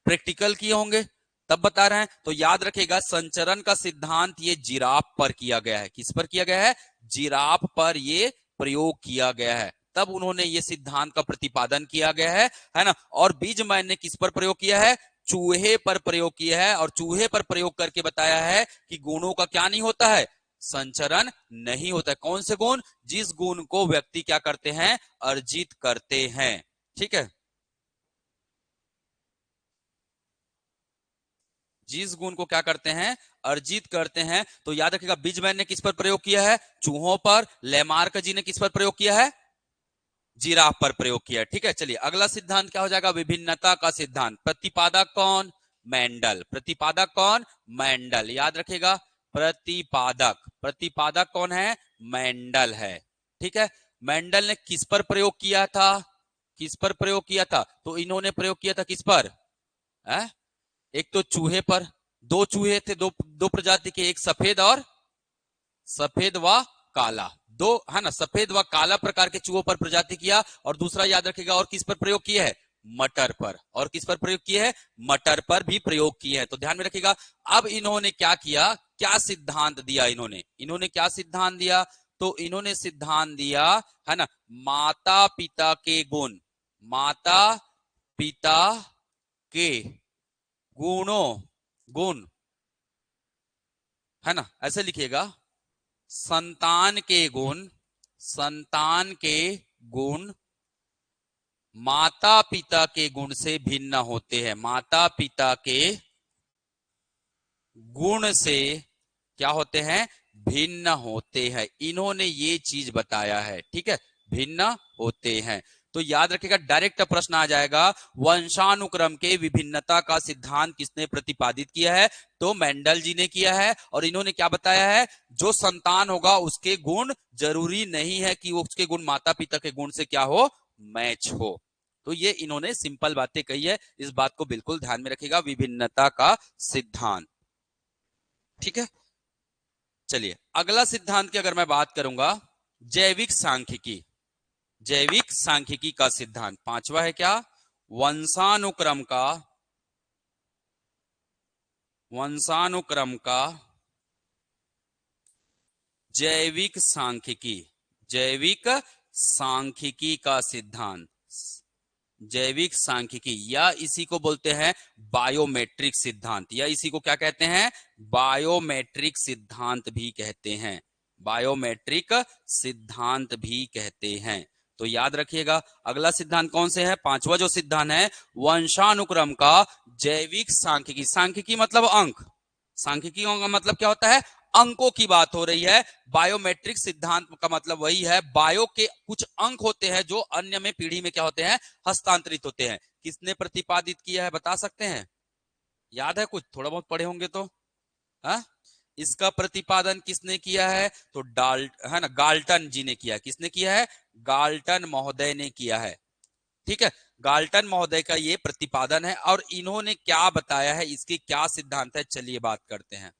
प्रैक्टिकल किए होंगे, तब बता रहे हैं। तो याद रखेगा संचरण का सिद्धांत ये जिराफ पर किया गया है, किस पर किया गया है, जिराफ पर ये प्रयोग किया गया है, तब उन्होंने ये सिद्धांत का प्रतिपादन किया गया है ना। और बीजमैन ने किस पर प्रयोग किया है, चूहे पर प्रयोग किया है, और चूहे पर प्रयोग करके बताया है कि गुणों का क्या नहीं होता है, संचरण नहीं होता है। कौन से गुण, जिस गुण को व्यक्ति क्या करते हैं, अर्जित करते हैं, ठीक है। जिस गुण को क्या करते हैं, अर्जित करते हैं। तो याद रखिएगा बीजमैन ने किस पर प्रयोग किया है, चूहों पर। लेमार्क जी ने किस पर प्रयोग किया है, जिराफ पर प्रयोग किया है, ठीक है। चलिए अगला सिद्धांत क्या हो जाएगा, विभिन्नता का सिद्धांत। प्रतिपादक कौन, मेंडल। प्रतिपादक कौन, मेंडल, याद रखिएगा। प्रतिपादक, प्रतिपादक कौन है, मेंडल है, ठीक है। मेंडल ने किस पर प्रयोग किया था, किस पर प्रयोग किया था, तो इन्होंने प्रयोग किया था किस पर, है? एक तो चूहे पर, दो चूहे थे, दो दो प्रजाति के, एक सफेद और सफेद व काला, दो है ना, सफेद व काला प्रकार के चूहों पर प्रजाति किया। और दूसरा याद रखेगा, और किस पर प्रयोग किया है, मटर पर। और किस पर प्रयोग किया है, मटर पर भी प्रयोग किया है। तो ध्यान में रखिएगा। अब इन्होंने क्या किया, क्या सिद्धांत दिया, इन्होंने क्या सिद्धांत दिया, तो इन्होंने सिद्धांत दिया है ना, माता पिता के गुण, माता पिता के गुण है ना, ऐसे लिखिएगा, संतान के गुण, संतान के गुण माता पिता के गुण से भिन्न होते हैं, माता पिता के गुण से क्या होते हैं, भिन्न होते हैं। इन्होंने ये चीज बताया है, ठीक है, भिन्न होते हैं। तो याद रखिएगा, डायरेक्ट प्रश्न आ जाएगा, वंशानुक्रम के विभिन्नता का सिद्धांत किसने प्रतिपादित किया है, तो मेंडल जी ने किया है। और इन्होंने क्या बताया है, जो संतान होगा उसके गुण जरूरी नहीं है कि वो उसके गुण माता पिता के गुण से क्या हो, मैच हो। तो ये इन्होंने सिंपल बातें कही है, इस बात को बिल्कुल ध्यान में रखिएगा, विभिन्नता का सिद्धांत, ठीक है। चलिए अगला सिद्धांत की अगर मैं बात करूंगा, जैविक सांख्यिकी, जैविक सांख्यिकी का सिद्धांत पांचवा है क्या, वंशानुक्रम का, वंशानुक्रम का जैविक सांख्यिकी, जैविक सांख्यिकी का सिद्धांत, जैविक सांख्यिकी, या इसी को बोलते हैं बायोमेट्रिक सिद्धांत, या इसी को क्या कहते हैं, बायोमेट्रिक सिद्धांत भी कहते हैं, बायोमेट्रिक सिद्धांत भी कहते हैं। तो याद रखिएगा, अगला सिद्धांत कौन से है, पांचवा जो सिद्धांत है, वंशानुक्रम का जैविक सांख्यिकी, सांख्यिकी मतलब अंक, सांख्यिकी का मतलब क्या होता है, अंकों की बात हो रही है। बायोमेट्रिक सिद्धांत का मतलब वही है, बायो के कुछ अंक होते हैं जो अन्य में पीढ़ी में क्या होते हैं, हस्तांतरित होते हैं। किसने प्रतिपादित किया है, बता सकते हैं, याद है कुछ, थोड़ा बहुत पढ़े होंगे तो, हा? इसका प्रतिपादन किसने किया है, तो है ना, गाल्टन जी ने किया है। किसने किया है, गाल्टन महोदय ने किया है, ठीक है, गाल्टन महोदय का ये प्रतिपादन है। और इन्होंने क्या बताया है, इसके क्या सिद्धांत है, चलिए बात करते हैं,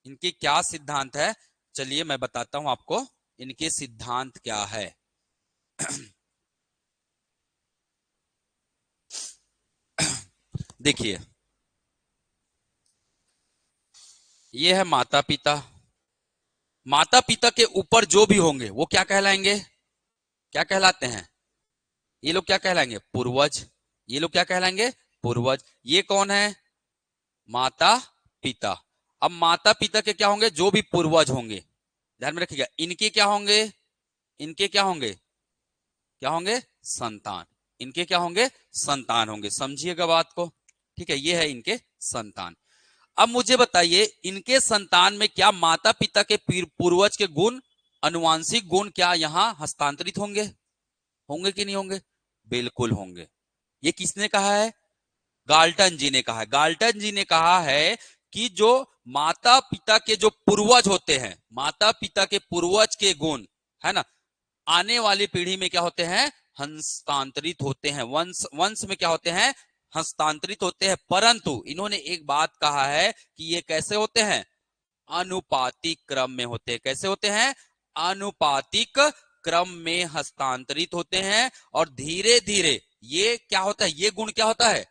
इनके क्या सिद्धांत है, चलिए मैं बताता हूं आपको इनके सिद्धांत क्या है। देखिए ये है माता पिता, माता पिता के ऊपर जो भी होंगे वो क्या कहलाएंगे, क्या कहलाते हैं, ये लोग क्या कहलाएंगे, पूर्वज, ये लोग क्या कहलाएंगे, पूर्वज। ये कौन है, माता पिता। अब माता पिता के क्या होंगे, जो भी पूर्वज होंगे, ध्यान में रखिएगा, इनके क्या होंगे, इनके क्या होंगे, क्या होंगे, संतान, इनके क्या होंगे, संतान होंगे, समझिएगा बात को, ठीक है, ये है इनके संतान। अब मुझे बताइए, इनके संतान में क्या माता पिता के पूर्वज के गुण, अनुवांशिक गुण क्या यहां हस्तांतरित होंगे, होंगे कि नहीं होंगे, बिल्कुल होंगे। ये किसने कहा है, गाल्टन जी ने कहा है। गाल्टन जी ने कहा है कि जो माता पिता के जो पूर्वज होते हैं, माता पिता के पूर्वज के गुण है ना, आने वाली पीढ़ी में क्या होते हैं, हस्तांतरित होते हैं, वंश वंश में क्या होते हैं, हस्तांतरित होते हैं। परंतु इन्होंने एक बात कहा है कि ये कैसे होते हैं, अनुपातिक क्रम में होते हैं। कैसे होते हैं, अनुपातिक क्रम में हस्तांतरित होते हैं। और धीरे धीरे ये क्या होता है, ये गुण क्या होता है,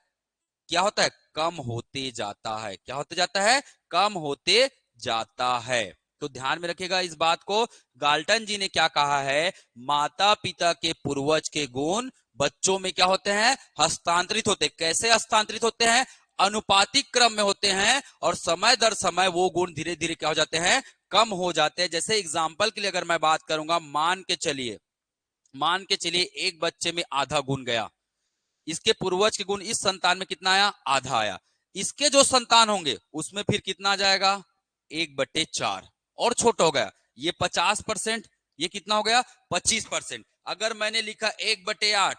क्या होता है, कम होते जाता है, क्या होते जाता है, कम होते जाता है। तो ध्यान में रखिएगा इस बात को, गाल्टन जी ने क्या कहा है, माता पिता के पूर्वज के गुण बच्चों में क्या होते हैं, हस्तांतरित होते। कैसे हस्तांतरित होते हैं, अनुपातिक क्रम में होते हैं, और समय दर समय वो गुण धीरे धीरे क्या हो जाते हैं, कम हो जाते हैं। जैसे एग्जाम्पल के लिए अगर मैं बात करूंगा, मान के चलिए एक बच्चे में आधा गुण गया, इसके पूर्वज के गुण इस संतान में कितना आया, आधा आया। इसके जो संतान होंगे उसमें फिर कितना आ जाएगा, 1/4, और छोटा हो गया, ये 50%, ये कितना हो गया, 25%। अगर मैंने लिखा 1/8,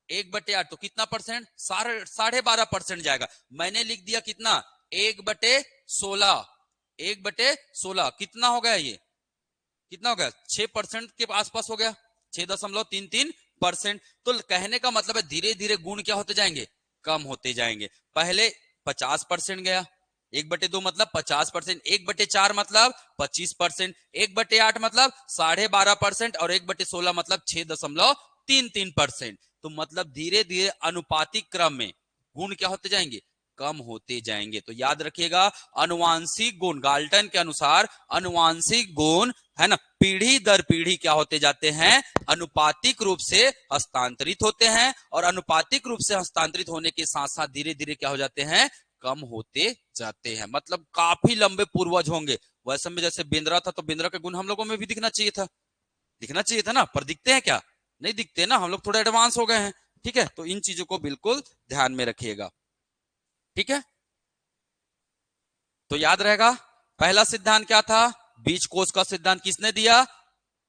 1/8 तो कितना परसेंट, 12.5% जाएगा। मैंने लिख दिया कितना, 1/16, 1/16 कितना हो गया, ये कितना हो गया, 6% के आसपास हो गया, 6.33%। तो कहने का मतलब है धीरे धीरे गुण क्या होते जाएंगे, कम होते जाएंगे। पहले 50% गया, 1/2 मतलब 50%, 1/4 मतलब 25%, 1/8 मतलब 12.5%, और 1/16 मतलब 6.33%। तो मतलब धीरे धीरे अनुपातिक क्रम में गुण क्या होते जाएंगे, कम होते जाएंगे। तो याद रखिएगा, अनुवांशिक गुण गाल्टन के अनुसार अनुवांशिक गुण है ना, पीढ़ी दर पीढ़ी क्या होते जाते हैं, अनुपातिक रूप से हस्तांतरित होते हैं, और अनुपातिक रूप से हस्तांतरित होने के साथ साथ धीरे धीरे क्या हो जाते हैं, कम होते जाते हैं। मतलब काफी लंबे पूर्वज होंगे। वैसे में जैसे बिंद्रा था, तो बिंद्रा के गुण हम लोगों में भी दिखना चाहिए था, दिखना चाहिए था ना, पर दिखते हैं क्या, नहीं दिखते ना, हम लोग थोड़ा एडवांस हो गए हैं। ठीक है, तो इन चीजों को बिल्कुल ध्यान में रखिएगा। ठीक है, तो याद रहेगा, पहला सिद्धांत क्या था, बीज कोष का सिद्धांत किसने दिया,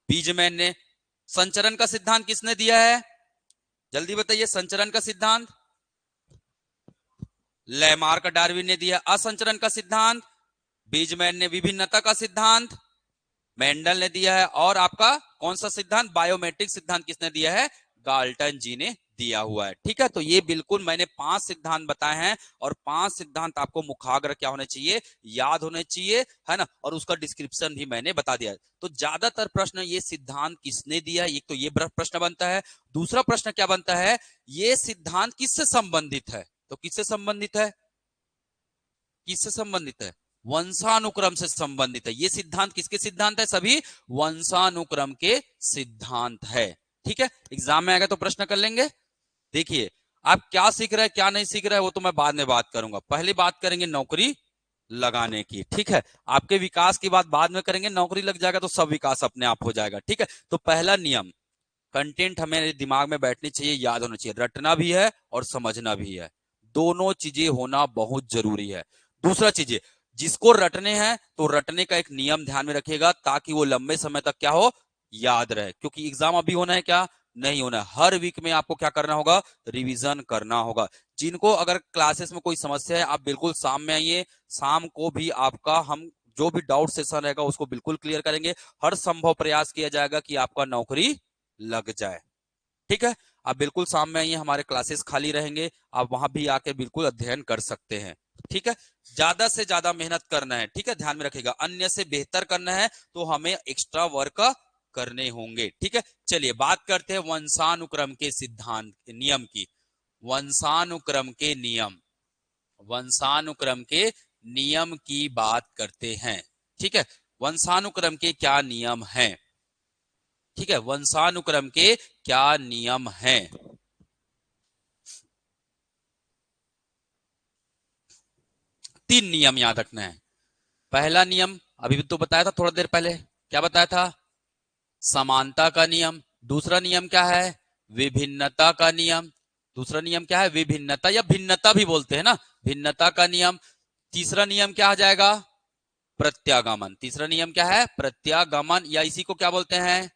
बीजमैन ने। संचरण का सिद्धांत किसने दिया है, जल्दी बताइए, संचरण का सिद्धांत लैमार्क डार्विन ने दिया। असंचरण का सिद्धांत बीजमैन ने। विभिन्नता का सिद्धांत मेंडल ने दिया है। और आपका कौन सा सिद्धांत, बायोमेट्रिक सिद्धांत किसने दिया है, गाल्टन जी ने दिया हुआ है। ठीक है, तो ये बिल्कुल मैंने 5 सिद्धांत बताए हैं, और 5 सिद्धांत आपको मुखाग्र क्या होने चाहिए, याद होने चाहिए, है ना, और उसका डिस्क्रिप्शन भी मैंने बता दिया है। तो ज्यादातर प्रश्न ये सिद्धांत किसने दिया, एक तो ये प्रश्न बनता है। दूसरा प्रश्न क्या बनता है, ये सिद्धांत किससे संबंधित है, तो किससे संबंधित है, किससे संबंधित है, वंशानुक्रम से संबंधित है। ये सिद्धांत किसके सिद्धांत है, सभी वंशानुक्रम के सिद्धांत है। ठीक है, एग्जाम में आएगा तो प्रश्न कर लेंगे। देखिए, आप क्या सीख रहे हैं क्या नहीं सीख रहे हैं वो तो मैं बाद में बात करूंगा, पहले बात करेंगे नौकरी लगाने की। ठीक है, आपके विकास की बात बाद में करेंगे, नौकरी लग जाएगा तो सब विकास अपने आप हो जाएगा। ठीक है, तो पहला नियम, कंटेंट हमें दिमाग में बैठनी चाहिए, याद होना चाहिए, रटना भी है और समझना भी है, दोनों चीजें होना बहुत जरूरी है। दूसरा चीजें, जिसको रटने हैं तो रटने का एक नियम ध्यान में रखिएगा, ताकि वो लंबे समय तक क्या हो, याद रहे, क्योंकि एग्जाम अभी होना है क्या, नहीं होना है। हर वीक में आपको क्या करना होगा, रिवीजन करना होगा। जिनको अगर क्लासेस में कोई समस्या है, आप बिल्कुल शाम में आइए, शाम को भी आपका हम जो भी डाउट सेशन रहेगा उसको बिल्कुल क्लियर करेंगे। हर संभव प्रयास किया जाएगा कि आपका नौकरी लग जाए। ठीक है, आप बिल्कुल शाम में आइए, हमारे क्लासेस खाली रहेंगे, आप वहां भी आके बिल्कुल अध्ययन कर सकते हैं। ठीक है, ज्यादा से ज्यादा मेहनत करना है। ठीक है, ध्यान में रखिएगा, अन्य से बेहतर करना है तो हमें एक्स्ट्रा वर्क करने होंगे। ठीक है, चलिए बात करते हैं वंशानुक्रम के सिद्धांत नियम की। वंशानुक्रम के नियम, वंशानुक्रम के नियम की बात करते हैं। ठीक है, वंशानुक्रम के क्या नियम हैं, ठीक है, वंशानुक्रम के क्या नियम हैं। 3 नियम याद रखना है। पहला नियम अभी भी तो बताया था थोड़ा देर पहले, क्या बताया था, समानता का नियम। दूसरा नियम क्या है, विभिन्नता का नियम। दूसरा नियम क्या है, विभिन्नता या भिन्नता भी बोलते हैं ना, भिन्नता का नियम। तीसरा नियम क्या आ जाएगा, प्रत्यागमन। तीसरा नियम क्या है, प्रत्यागमन, या इसी को क्या बोलते हैं,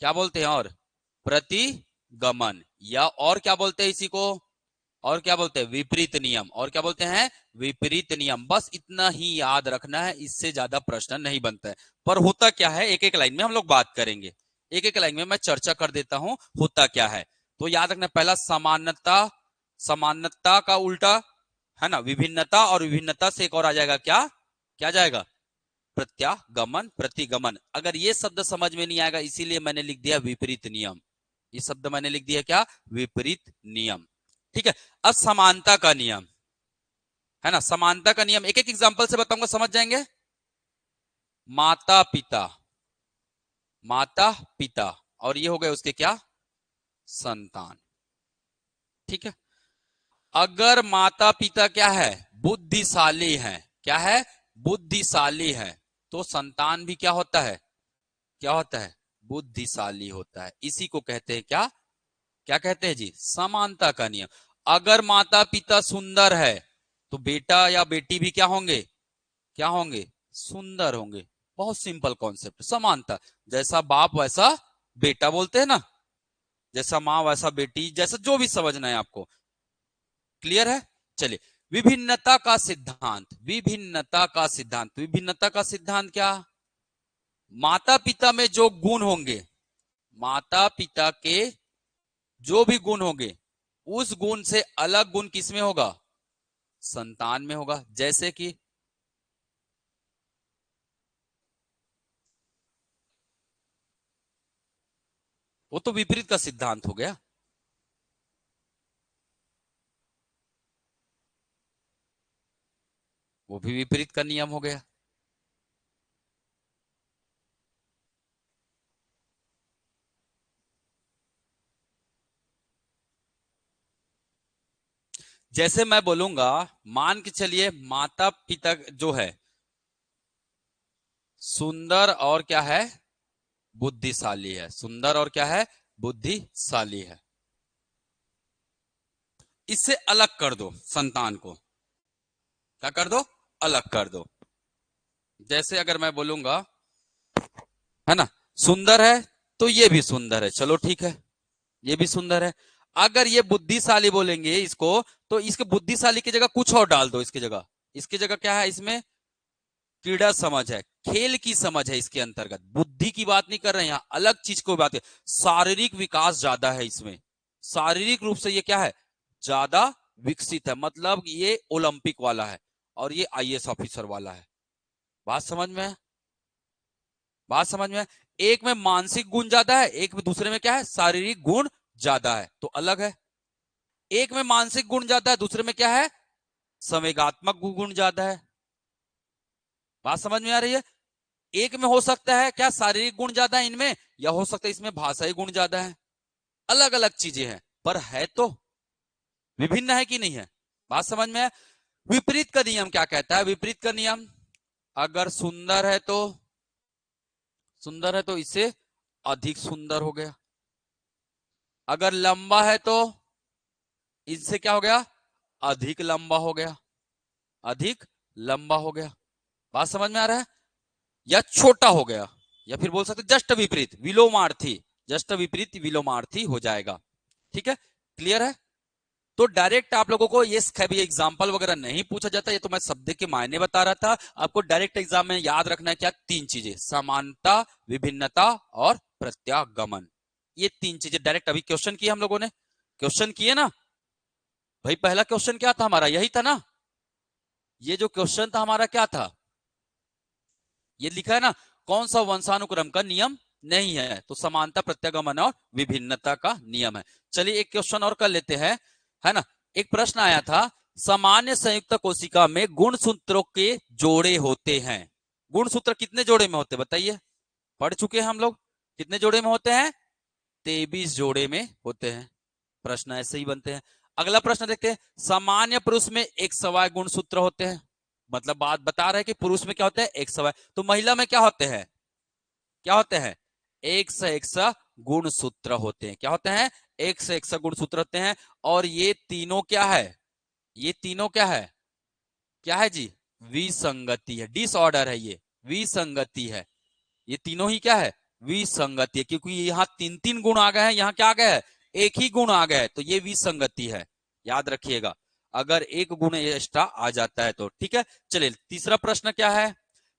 क्या बोलते हैं, और प्रतिगमन, या और क्या बोलते हैं इसी को, और क्या बोलते हैं, विपरीत नियम। और क्या बोलते हैं, विपरीत नियम। बस इतना ही याद रखना है, इससे ज्यादा प्रश्न नहीं बनता है। पर होता क्या है, एक एक लाइन में हम लोग बात करेंगे, एक एक लाइन में मैं चर्चा कर देता हूं होता क्या है। तो याद रखना, पहला समानता, समानता का उल्टा है ना विभिन्नता, और विभिन्नता से एक और आ जाएगा क्या, क्या जाएगा, प्रत्यागमन, प्रतिगमन। अगर ये शब्द समझ में नहीं आएगा, इसीलिए मैंने लिख दिया विपरीत नियम, ये शब्द मैंने लिख दिया क्या, विपरीत नियम। ठीक है, अब समानता का नियम है ना, समानता का नियम एक एक एग्जांपल से बताऊंगा, समझ जाएंगे। माता पिता, माता पिता, और ये हो गए उसके क्या, संतान। ठीक है, अगर माता पिता क्या है, बुद्धिशाली है, क्या है, बुद्धिशाली है, तो संतान भी क्या होता है, क्या होता है, बुद्धिशाली होता है। इसी को कहते हैं क्या, क्या कहते हैं जी, समानता का नियम। अगर माता पिता सुंदर है तो बेटा या बेटी भी क्या होंगे, क्या होंगे, सुंदर होंगे। बहुत सिंपल कॉन्सेप्ट, समानता। जैसा बाप वैसा बेटा बोलते हैं ना, जैसा माँ वैसा बेटी, जैसा जो भी समझना है आपको, क्लियर है। चलिए, विभिन्नता का सिद्धांत, विभिन्नता का सिद्धांत, विभिन्नता का सिद्धांत क्या, माता पिता में जो गुण होंगे, माता पिता के जो भी गुण होंगे, उस गुण से अलग गुण किसमें होगा, संतान में होगा। जैसे कि वो तो विपरीत का सिद्धांत हो गया। वो भी विपरीत का नियम हो गया। जैसे मैं बोलूंगा, मान के चलिए माता पिता जो है सुंदर और क्या है, बुद्धिशाली है। सुंदर और क्या है, बुद्धिशाली है। इससे अलग कर दो संतान को, क्या कर दो, अलग कर दो। जैसे अगर मैं बोलूंगा, है ना, सुंदर है तो ये भी सुंदर है, चलो ठीक है, ये भी सुंदर है। अगर ये बुद्धिशाली बोलेंगे इसको, तो इसके बुद्धिशाली की जगह कुछ और डाल दो। इसकी जगह क्या है, इसमें क्रीड़ा समझ है, खेल की समझ है। इसके अंतर्गत बुद्धि की बात नहीं कर रहे हैं, यहां अलग चीज को बात है। शारीरिक विकास ज्यादा है इसमें, शारीरिक रूप से ये क्या है, ज्यादा विकसित है। मतलब ये ओलंपिक वाला है और ये आईएएस ऑफिसर वाला है। बात समझ में है, बात समझ में है। एक में मानसिक गुण ज्यादा है, एक में दूसरे में क्या है, शारीरिक गुण ज्यादा है, तो अलग है। एक में मानसिक गुण ज्यादा है, दूसरे में क्या है, संवेगात्मक गुण ज्यादा है। बात समझ में आ रही है। एक में हो सकता है क्या, शारीरिक गुण ज्यादा है इनमें, या हो सकता है इसमें भाषाई गुण ज्यादा है। अलग अलग चीजें हैं, पर है तो विभिन्न, है कि नहीं है। बात समझ में है। विपरीत का नियम क्या कहता है, विपरीत का नियम, अगर सुंदर है तो इससे अधिक सुंदर हो गया। अगर लंबा है तो इससे क्या हो गया, अधिक लंबा हो गया, अधिक लंबा हो गया। बात समझ में आ रहा है। या छोटा हो गया, या फिर बोल सकते जस्ट विपरीत, विलोमार्थी, जस्ट विपरीत विलोमार्थी हो जाएगा। ठीक है, क्लियर है। तो डायरेक्ट आप लोगों को ये कभी एग्जांपल वगैरह नहीं पूछा जाता, ये तो मैं शब्द के मायने बता रहा था। आपको डायरेक्ट एग्जाम में याद रखना है क्या, तीन चीजें, समानता, विभिन्नता और प्रत्यागमन। ये तीन चीजें डायरेक्ट अभी क्वेश्चन किए हम लोगों ने, क्वेश्चन किए ना भाई। पहला क्वेश्चन क्या था हमारा, यही था ना। ये जो क्वेश्चन था हमारा क्या था, ये लिखा है ना, कौन सा वंशानुक्रम का नियम नहीं है, तो समानता, प्रत्यागमन और विभिन्नता का नियम है। चलिए एक क्वेश्चन और कर लेते हैं, है ना। एक प्रश्न आया था, सामान्य संयुक्त कोशिका में गुणसूत्रों के जोड़े होते हैं। गुणसूत्र कितने जोड़े में होते हैं बताइए, पढ़ चुके हैं हम लोग। कितने जोड़े में होते हैं, 23 जोड़े में होते हैं। प्रश्न ऐसे ही बनते हैं। अगला प्रश्न देखते हैं, सामान्य पुरुष में एक सवाय गुणसूत्र होते हैं। मतलब बात बता रहे हैं कि पुरुष में क्या होता है, एक सवाय, तो महिला में क्या होते हैं, क्या होते हैं, एक से एक सा गुणसूत्र होते हैं। क्या होते हैं, एक से एक सा गुणसूत्र होते हैं। और ये तीनों क्या है, ये तीनों क्या है, क्या है जी, विसंगति है, डिसऑर्डर है ये, विसंगति है। ये तीनों ही क्या है, विसंगति है, क्योंकि यहाँ तीन तीन गुण आ गए हैं, यहाँ क्या आ गया है, एक ही गुण आ गया है, तो ये विसंगति है। याद रखिएगा, अगर एक गुण एक्स्ट्रा आ जाता है तो। ठीक है, चलिए तीसरा प्रश्न क्या है,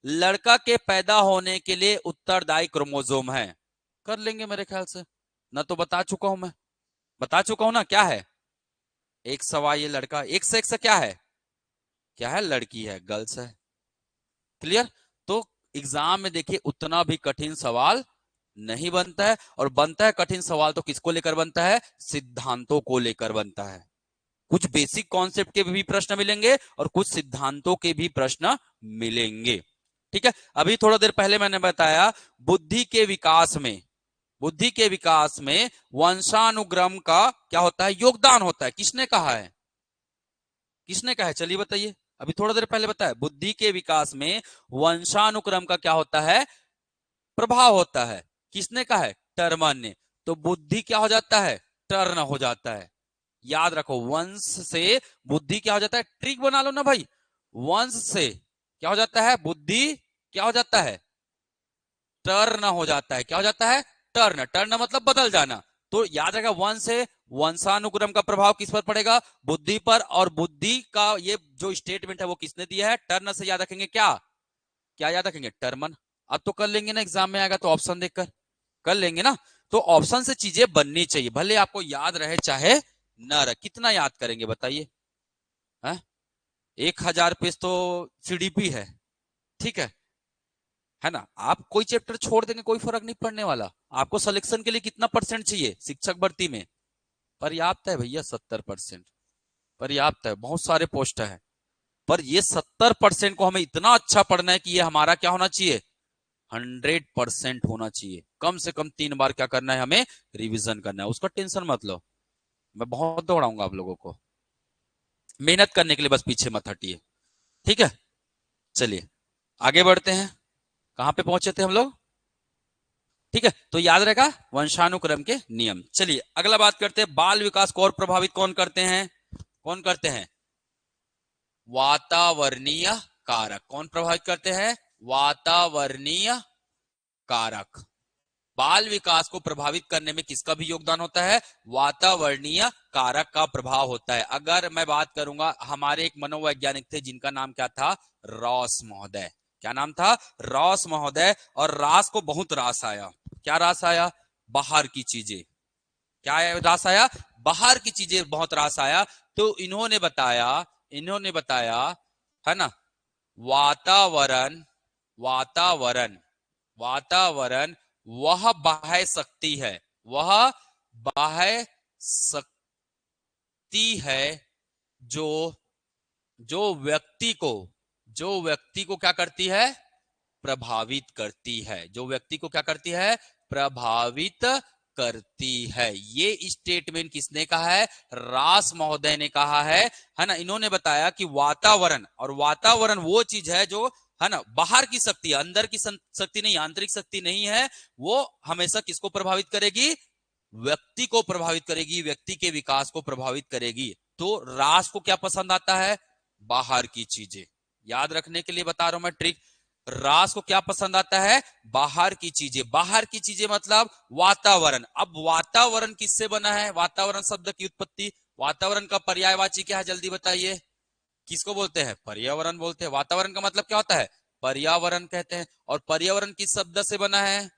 लड़का के पैदा होने के लिए उत्तरदायी क्रोमोसोम है। कर लेंगे मेरे ख्याल से, ना तो बता चुका हूं मैं, बता चुका हूं ना, क्या है, एक सवाल, ये लड़का, एक से एक से क्या है, क्या है, लड़की है, गर्ल्स है। क्लियर। तो एग्जाम में देखिए उतना भी कठिन सवाल नहीं बनता है, और बनता है कठिन सवाल तो किसको लेकर बनता है, सिद्धांतों को लेकर बनता है। कुछ बेसिक कॉन्सेप्ट के भी प्रश्न मिलेंगे और कुछ सिद्धांतों के भी प्रश्न मिलेंगे। ठीक है, अभी थोड़ा देर पहले मैंने बताया, बुद्धि के विकास में, बुद्धि के विकास में वंशानुक्रम का क्या होता है, योगदान होता है। किसने कहा है, किसने कहा है, चलिए बताइए। अभी थोड़ा देर पहले बताया, बुद्धि के विकास में वंशानुक्रम का क्या होता है, प्रभाव होता है। किसने कहा है, टर्मन ने। तो बुद्धि क्या हो जाता है, टर्न हो जाता है। याद रखो, वंश से बुद्धि क्या हो जाता है, ट्रिक बना लो ना भाई, वंश से क्या हो जाता है, बुद्धि क्या हो जाता है, टर्न हो जाता है। क्या हो जाता है, टर्न, टर्न मतलब बदल जाना। तो याद रखा, वंश से वंशानुक्रम का प्रभाव किस पर पड़ेगा, बुद्धि पर। और बुद्धि का ये जो स्टेटमेंट है वो किसने दिया है, टर्न से याद रखेंगे, क्या क्या याद रखेंगे, टर्मन। अब तो कर लेंगे ना, एग्जाम में आएगा तो ऑप्शन देखकर कर लेंगे ना। तो ऑप्शन से चीजें बननी चाहिए, भले आपको याद रहे चाहे न रहे। कितना याद करेंगे बताइए, 1000 पेज तो सीडीपी है, ठीक है ना। आप कोई चैप्टर छोड़ देंगे कोई फर्क नहीं पड़ने वाला। आपको सिलेक्शन के लिए कितना परसेंट चाहिए शिक्षक भर्ती में, पर्याप्त है भैया, 70%, पर्याप्त है, बहुत सारे पोस्ट है। पर ये 70% को हमें इतना अच्छा पढ़ना है कि ये हमारा क्या होना चाहिए, 100% होना चाहिए। कम से कम 3 बार क्या करना है, हमें रिवीजन करना है। उसका टेंशन मत लो, मैं बहुत दौड़ाऊंगा आप लोगों को, मेहनत करने के लिए बस पीछे मत हटिए, ठीक है। चलिए आगे बढ़ते हैं, कहां पे पहुंचे थे हम लोग, ठीक है। तो याद रहेगा वंशानुक्रम के नियम। चलिए अगला बात करते हैं, बाल विकास को और प्रभावित कौन करते हैं, कौन करते हैं, वातावरणीय कारक। कौन प्रभावित करते हैं, वातावरणीय कारक। बाल विकास को प्रभावित करने में किसका भी योगदान होता है, वातावरणीय कारक का प्रभाव होता है। अगर मैं बात करूंगा, हमारे एक मनोवैज्ञानिक थे जिनका नाम क्या था, रॉस महोदय। क्या नाम था, रॉस महोदय। और रास को बहुत रास आया, क्या रास आया, बाहर की चीजें, क्या रास आया, बाहर की चीजें बहुत रास आया। तो इन्होंने बताया है ना, वातावरण वातावरण वातावरण वह बाह्य शक्ति है, वह बाह्य शक्ति है जो जो व्यक्ति को क्या करती है, प्रभावित करती है, जो व्यक्ति को क्या करती है, प्रभावित करती है। ये स्टेटमेंट किसने कहा है, रास महोदय ने कहा है ना। इन्होंने बताया कि वातावरण, और वातावरण वो चीज है जो है ना बाहर की शक्ति, अंदर की शक्ति नहीं, आंतरिक शक्ति नहीं है, वो हमेशा किसको प्रभावित करेगी, व्यक्ति को प्रभावित करेगी, व्यक्ति के विकास को प्रभावित करेगी। तो रास को क्या पसंद आता है, बाहर की चीजें। याद रखने के लिए बता रहा हूं मैं ट्रिक, रास को क्या पसंद आता है, बाहर की चीजें। बाहर की चीजें मतलब वातावरण। अब वातावरण किससे बना है, वातावरण शब्द की उत्पत्ति, वातावरण का पर्यायवाची क्या है, जल्दी बताइए, किसको बोलते हैं, पर्यावरण बोलते हैं। वातावरण का मतलब क्या होता है, पर्यावरण कहते हैं। और पर्यावरण किस शब्द से बना है,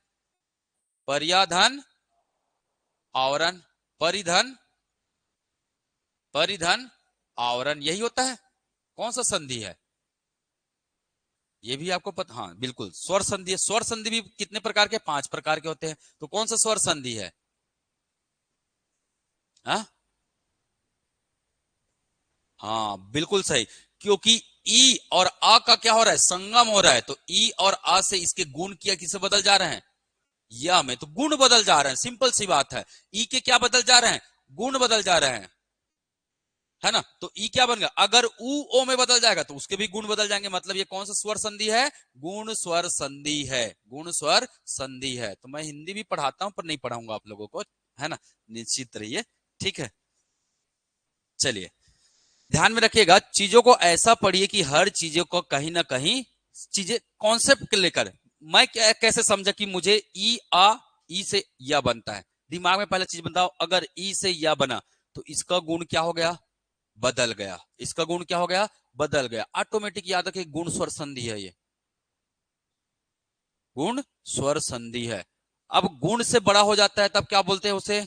पर्याधन आवरण, परिधन परिधन आवरण, यही होता है। कौन सा संधि है, ये भी आपको पता, हाँ बिल्कुल स्वर संधि है। स्वर संधि भी कितने प्रकार के, 5 प्रकार के होते हैं। तो कौन सा स्वर संधि है, हाँ हाँ बिल्कुल सही, क्योंकि ई और आ का क्या हो रहा है, संगम हो रहा है। तो ई और आ से इसके गुण किया किसे बदल जा रहे हैं, या में, तो गुण बदल जा रहे हैं, सिंपल सी बात है। ई के क्या बदल जा रहे हैं, गुण बदल जा रहे हैं, है ना। तो ई क्या बन गया, अगर ऊ ओ में बदल जाएगा तो उसके भी गुण बदल जाएंगे। मतलब ये कौन सा स्वर संधि है, गुण स्वर संधि है, गुण स्वर संधि है। तो मैं हिंदी भी पढ़ाता हूं पर नहीं पढ़ाऊंगा आप लोगों को, है ना, निश्चित रहिए, ठीक है। चलिए ध्यान में रखिएगा, चीजों को ऐसा पढ़िए कि हर चीजों को कहीं ना कहीं चीजें कॉन्सेप्ट लेकर, मैं क्या कैसे समझा कि मुझे ई आ, ई से या बनता है, दिमाग में पहले चीज बताओ, अगर ई से या बना तो इसका गुण क्या हो गया, बदल गया। इसका गुण क्या हो गया, बदल गया। ऑटोमेटिक याद रखिए गुण स्वर संधि है, ये गुण स्वर संधि है। अब गुण से बड़ा हो जाता है तब क्या बोलते हैं उसे,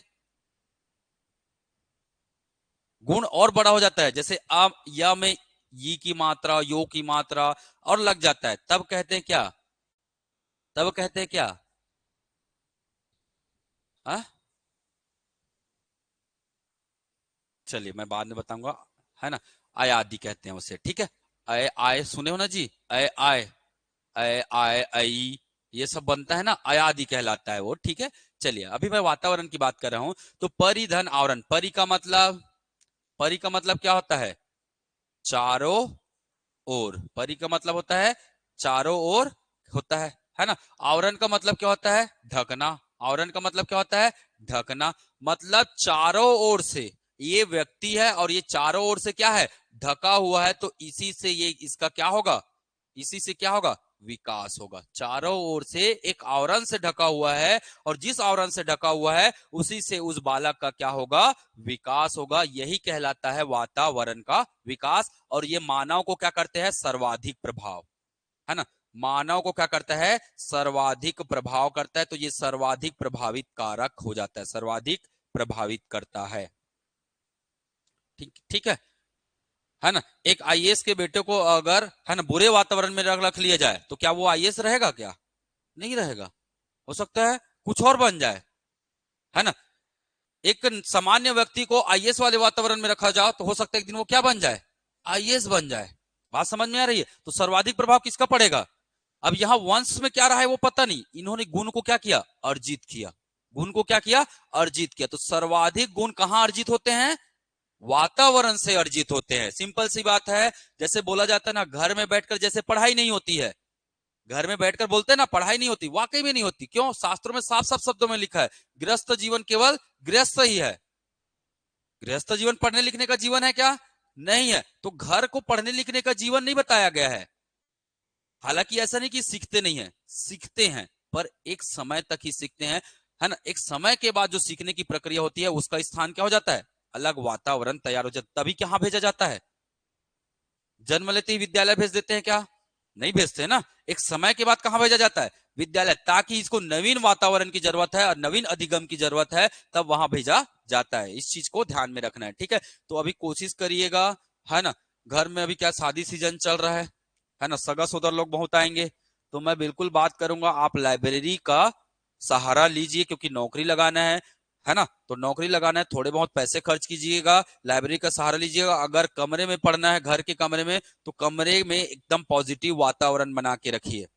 गुण और बड़ा हो जाता है, जैसे आ या में ये की मात्रा, यो की मात्रा और लग जाता है, तब कहते हैं क्या, तब कहते हैं क्या, हा? चलिए मैं बाद में बताऊंगा, है ना। आयादी कहते हैं उसे, ठीक है। अय आय सुने हो ना जी, अय आय, अय आय आई, ये सब बनता है ना, अयादि कहलाता है वो, ठीक है। चलिए अभी मैं वातावरण की बात कर रहा हूं। तो परिधन आवरण, परि का मतलब क्या होता है, चारों ओर। परि का मतलब होता है चारों ओर होता है ना। आवरण का मतलब क्या होता है, ढकना। आवरण का मतलब क्या होता है, ढकना। मतलब चारों ओर से ये व्यक्ति है और ये चारों ओर से क्या है, ढका हुआ है। तो इसी से ये इसका क्या होगा, इसी से क्या होगा, विकास होगा। चारों ओर से एक आवरण से ढका हुआ है और जिस आवरण से ढका हुआ है उसी से उस बालक का क्या होगा, विकास होगा। यही कहलाता है वातावरण का विकास। और ये मानव को क्या करते हैं, सर्वाधिक प्रभाव, है ना, मानव को क्या करता है, सर्वाधिक प्रभाव करता है। तो ये सर्वाधिक प्रभावित कारक हो जाता है, सर्वाधिक प्रभावित करता है, ठीक ठीक है ना। एक आईएएस के बेटे को अगर है ना बुरे वातावरण में रख लिया जाए तो क्या वो आईएएस रहेगा, क्या नहीं रहेगा, हो सकता है कुछ और बन जाए, है ना। एक सामान्य व्यक्ति को आईएएस वाले वातावरण में रखा जाओ तो हो सकता है एक दिन वो क्या बन जाए, आईएएस बन जाए। बात समझ में आ रही है? तो सर्वाधिक प्रभाव किसका पड़ेगा? अब यहाँ वंश में क्या रहा है वो पता नहीं, इन्होंने गुण को क्या किया? अर्जित किया। गुण को क्या किया? अर्जित किया। तो सर्वाधिक गुण कहां अर्जित होते हैं? वातावरण से अर्जित होते हैं। सिंपल सी बात है। जैसे बोला जाता है ना, घर में बैठकर जैसे पढ़ाई नहीं होती है, घर में बैठकर बोलते हैं ना पढ़ाई नहीं होती, वाकई में नहीं होती। क्यों? शास्त्रों में साफ साफ शब्दों में लिखा है, गृहस्थ जीवन केवल गृहस्थ ही है। गृहस्थ जीवन पढ़ने लिखने का जीवन है क्या? नहीं है। तो घर को पढ़ने लिखने का जीवन नहीं बताया गया है। हालांकि ऐसा नहीं कि सीखते नहीं है, सीखते हैं, पर एक समय तक ही सीखते हैं, है ना। एक समय के बाद जो सीखने की प्रक्रिया होती है उसका स्थान क्या हो जाता है? अलग वातावरण तैयार हो जाता, तभी कहां भेजा जाता है? जन्म लेते ही विद्यालय भेज देते हैं क्या? नहीं भेजते ना। एक समय के बाद कहां भेजा जाता है? विद्यालय, ताकि इसको नवीन वातावरण की जरूरत है और नवीन अधिगम की जरूरत है, तब वहां भेजा जाता है। इस चीज को ध्यान में रखना है, ठीक है। तो अभी कोशिश करिएगा, है ना। घर में अभी क्या शादी सीजन चल रहा है ना, सगा सोदर लोग बहुत आएंगे, तो मैं बिल्कुल बात करूंगा आप लाइब्रेरी का सहारा लीजिए, क्योंकि नौकरी लगाना है ना। तो नौकरी लगाना है, थोड़े बहुत पैसे खर्च कीजिएगा, लाइब्रेरी का सहारा लीजिएगा। अगर कमरे में पढ़ना है, घर के कमरे में, तो कमरे में एकदम पॉजिटिव वातावरण बना के रखिए,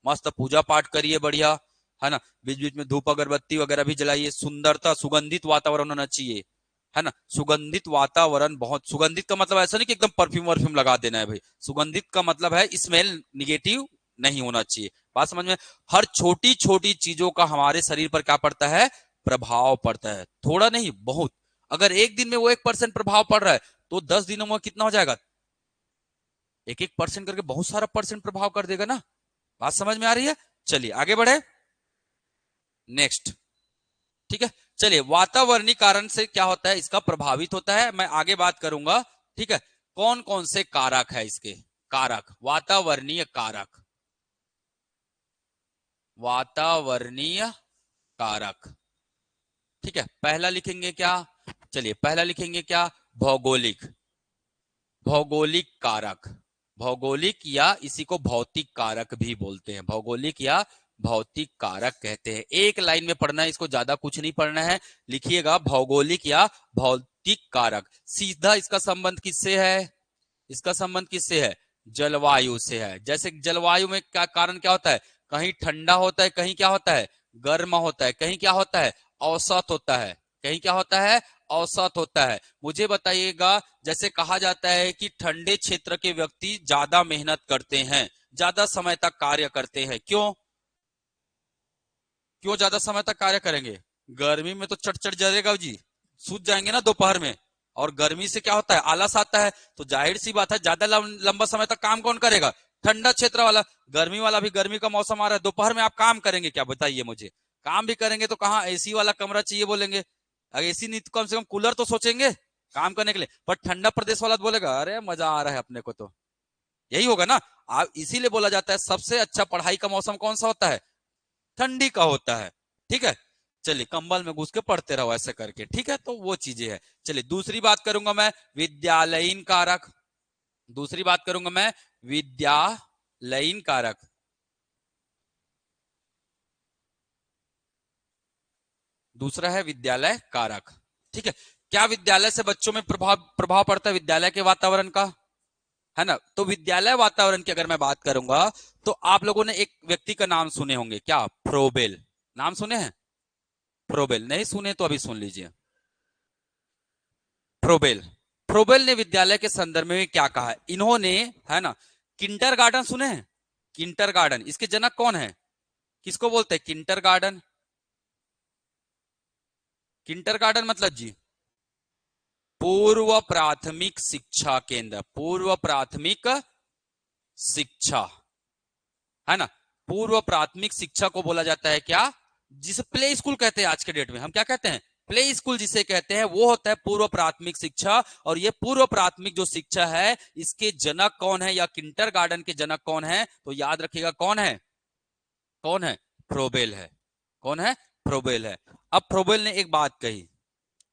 मस्त पूजा पाठ करिए, बढ़िया, है ना। बीच बीच में धूप अगरबत्ती वगैरह भी जलाइए। सुंदरता, सुगंधित वातावरण होना चाहिए, है ना। सुगंधित वातावरण, बहुत सुगंधित का मतलब ऐसा नहीं कि एकदम परफ्यूम वर्फ्यूम लगा देना है भाई। सुगंधित का मतलब है स्मेल निगेटिव नहीं होना चाहिए। बात समझ में? हर छोटी छोटी चीजों का हमारे शरीर पर क्या पड़ता है? प्रभाव पड़ता है। थोड़ा नहीं, बहुत। अगर एक दिन में वो 1% प्रभाव पड़ रहा है, तो 10 दिनों में कितना हो जाएगा? 1-1% करके बहुत सारा परसेंट प्रभाव कर देगा ना। बात समझ में आ रही है? चलिए आगे बढ़े, नेक्स्ट, ठीक है। चलिए, वातावरणीय कारण से क्या होता है? इसका प्रभावित होता है, मैं आगे बात करूंगा, ठीक है। कौन कौन से कारक है इसके? कारक, वातावरणीय कारक, वातावरणीय कारक, ठीक है। पहला लिखेंगे क्या? चलिए पहला लिखेंगे क्या? भौगोलिक, भौगोलिक कारक, भौगोलिक या इसी को भौतिक कारक भी बोलते हैं, भौगोलिक या भौतिक कारक कहते हैं। एक लाइन में पढ़ना है, इसको ज्यादा कुछ नहीं पढ़ना है, लिखिएगा भौगोलिक या भौतिक कारक। सीधा इसका संबंध किससे है? इसका संबंध किससे है? जलवायु से है। जैसे जलवायु में क्या कारण क्या होता है? कहीं ठंडा होता है, कहीं क्या होता है? गर्म होता है, कहीं क्या होता है? औसत होता है, कहीं क्या होता है? औसत होता है। मुझे बताइएगा, जैसे कहा जाता है कि ठंडे क्षेत्र के व्यक्ति ज्यादा मेहनत करते हैं, ज्यादा समय तक कार्य करते हैं। क्यों? क्यों ज्यादा समय तक कार्य करेंगे? गर्मी में तो चट चट जलेगा जी, सूझ जाएंगे ना दोपहर में। और गर्मी से क्या होता है? आलस आता है। तो जाहिर सी बात है, ज्यादा लंबा समय तक काम कौन करेगा? ठंडा क्षेत्र वाला। गर्मी वाला भी, गर्मी का मौसम आ रहा है, दोपहर में आप काम करेंगे क्या? बताइए मुझे। काम भी करेंगे तो कहाँ एसी वाला कमरा चाहिए बोलेंगे? अगर एसी नहीं तो कम से कम कूलर तो सोचेंगे काम करने के लिए। पर ठंडा प्रदेश वाला बोलेगा अरे मजा आ रहा है अपने को, तो यही होगा ना। आप इसीलिए बोला जाता है सबसे अच्छा पढ़ाई का मौसम कौन सा होता है? ठंडी का होता है, ठीक है। चलिए कंबल में घुस के पढ़ते रहो ऐसे करके, ठीक है। तो वो चीजें है। चलिए दूसरी बात करूंगा मैं, विद्यालयीन कारक। दूसरी बात करूंगा मैं, विद्यालयीन कारक। दूसरा है विद्यालय कारक, ठीक है। क्या विद्यालय से बच्चों में प्रभाव प्रभाव पड़ता है? विद्यालय के वातावरण का, है ना। तो विद्यालय वातावरण की अगर मैं बात करूंगा, तो आप लोगों ने एक व्यक्ति का नाम सुने होंगे, क्या? फ्रोबेल। नाम सुने हैं? फ्रोबेल नहीं सुने तो अभी सुन लीजिए। फ्रोबेल, फ्रोबेल ने विद्यालय के संदर्भ में क्या कहा है? इन्होंने, है ना, किंटर गार्डन सुने हैं? किंटर गार्डन, इसके जनक कौन है? किसको बोलते हैं किंटर गार्डन? किंटर गार्डन मतलब जी, पूर्व प्राथमिक शिक्षा केंद्र, पूर्व प्राथमिक शिक्षा, है ना। पूर्व प्राथमिक शिक्षा को बोला जाता है क्या? जिसे प्ले स्कूल कहते हैं आज के डेट में, हम क्या कहते हैं? प्ले स्कूल जिसे कहते हैं, वो होता है पूर्व प्राथमिक शिक्षा। और ये पूर्व प्राथमिक जो शिक्षा है, इसके जनक कौन है, या किंटर गार्डन के जनक कौन है? तो याद रखिएगा कौन है? कौन है? फ्रोबेल है। कौन है? फ्रोबेल है। अब फ्रोबेल ने एक बात कही,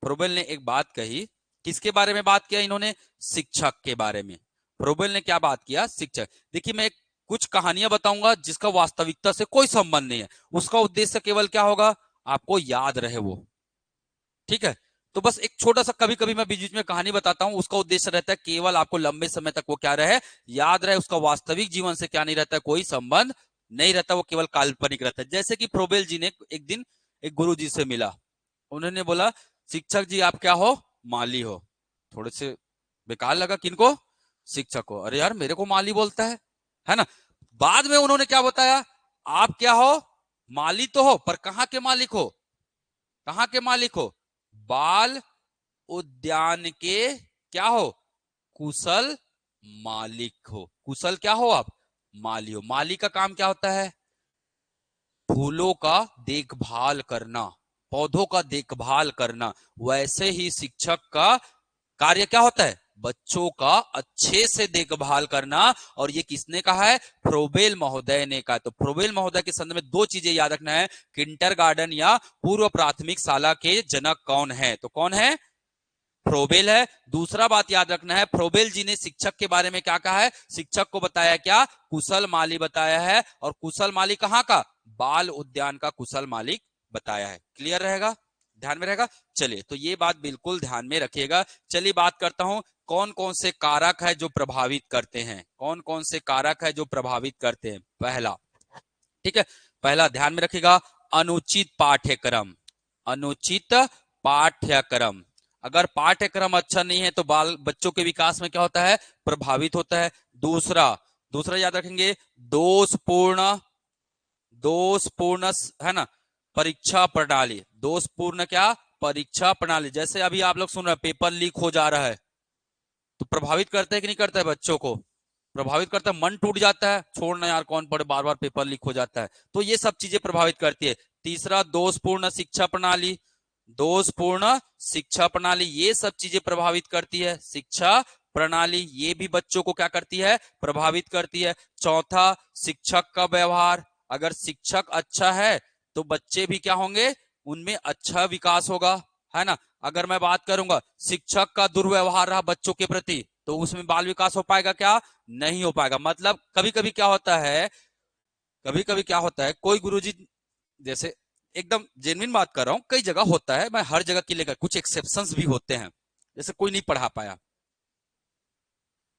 फ्रोबेल ने एक बात कही, किसके बारे में बात किया इन्होंने? शिक्षक के बारे में। फ्रोबेल ने क्या बात किया? शिक्षक। देखिए मैं कुछ कहानियां बताऊंगा जिसका वास्तविकता से कोई संबंध नहीं है, उसका उद्देश्य केवल क्या होगा? आपको याद रहे वो, ठीक है। तो बस एक छोटा सा कभी कभी मैं बीच बीच में कहानी बताता हूं, उसका उद्देश्य रहता है केवल आपको लंबे समय तक वो क्या रहे, याद रहे, उसका वास्तविक जीवन से क्या नहीं रहता है, कोई संबंध नहीं रहता, वो केवल काल्पनिक रहता है। जैसे कि प्रोबेल जी ने एक दिन एक गुरु जी से मिला, उन्होंने बोला शिक्षक जी आप क्या हो, माली हो। थोड़े से बेकार लगा, किनको, शिक्षक को, अरे यार मेरे को माली बोलता है ना। बाद में उन्होंने क्या बताया, आप क्या हो, माली तो हो पर कहां के मालिक हो, कहां के मालिक हो, बाल उद्यान के क्या हो, कुशल मालिक हो। कुशल क्या हो आप, माली हो। माली का काम क्या होता है, फूलों का देखभाल करना, पौधों का देखभाल करना। वैसे ही शिक्षक का कार्य क्या होता है, बच्चों का अच्छे से देखभाल करना। और ये किसने कहा है, फ्रोबेल महोदय ने कहा। तो फ्रोबेल महोदय के संदर्भ में दो चीजें याद रखना है, किंडरगार्टन या पूर्व प्राथमिक शाला के जनक कौन है, तो कौन है, फ्रोबेल है। दूसरा बात याद रखना है, फ्रोबेल जी ने शिक्षक के बारे में क्या कहा है, शिक्षक को बताया क्या, कुशल माली बताया है। और कुशल माली कहां का, बाल उद्यान का कुशल मालिक बताया है। क्लियर रहेगा, ध्यान में रहेगा। चलिए तो ये बात बिल्कुल ध्यान में रखिएगा। चलिए बात करता हूं कौन कौन से कारक है जो प्रभावित करते हैं, कौन कौन से कारक है जो प्रभावित करते हैं। पहला, ठीक है, पहला ध्यान में रखिएगा, अनुचित पाठ्यक्रम, अनुचित पाठ्यक्रम। अगर पाठ्यक्रम अच्छा नहीं है तो बाल बच्चों के विकास में क्या होता है, प्रभावित होता है। दूसरा, दूसरा याद रखेंगे, दोषपूर्ण, दोषपूर्ण है ना, परीक्षा प्रणाली, दोषपूर्ण क्या, परीक्षा प्रणाली। जैसे अभी आप लोग सुन रहे हैं पेपर लीक हो जा रहा है, तो प्रभावित करता है कि नहीं करता है, बच्चों को प्रभावित करता है, मन टूट जाता है, छोड़ना यार कौन पढ़े, बार बार पेपर लीक हो जाता है। तो ये सब चीजें प्रभावित करती है। तीसरा, दोषपूर्ण शिक्षा प्रणाली, दोषपूर्ण शिक्षा प्रणाली, ये सब चीजें प्रभावित करती है। शिक्षा प्रणाली ये भी बच्चों को क्या करती है, प्रभावित करती है। चौथा, शिक्षक का व्यवहार, अगर शिक्षक अच्छा है तो बच्चे भी क्या होंगे, उनमें अच्छा विकास होगा, है ना। अगर मैं बात करूंगा शिक्षक का दुर्व्यवहार रहा बच्चों के प्रति, तो उसमें बाल विकास हो पाएगा क्या, नहीं हो पाएगा। मतलब कभी कभी क्या होता है, कभी कभी क्या होता है, कोई गुरुजी, जैसे एकदम जेन्युइन बात कर रहा हूं, कई जगह होता है, मैं हर जगह की लेकर, कुछ एक्सेप्शंस भी होते हैं। जैसे कोई नहीं पढ़ा पाया,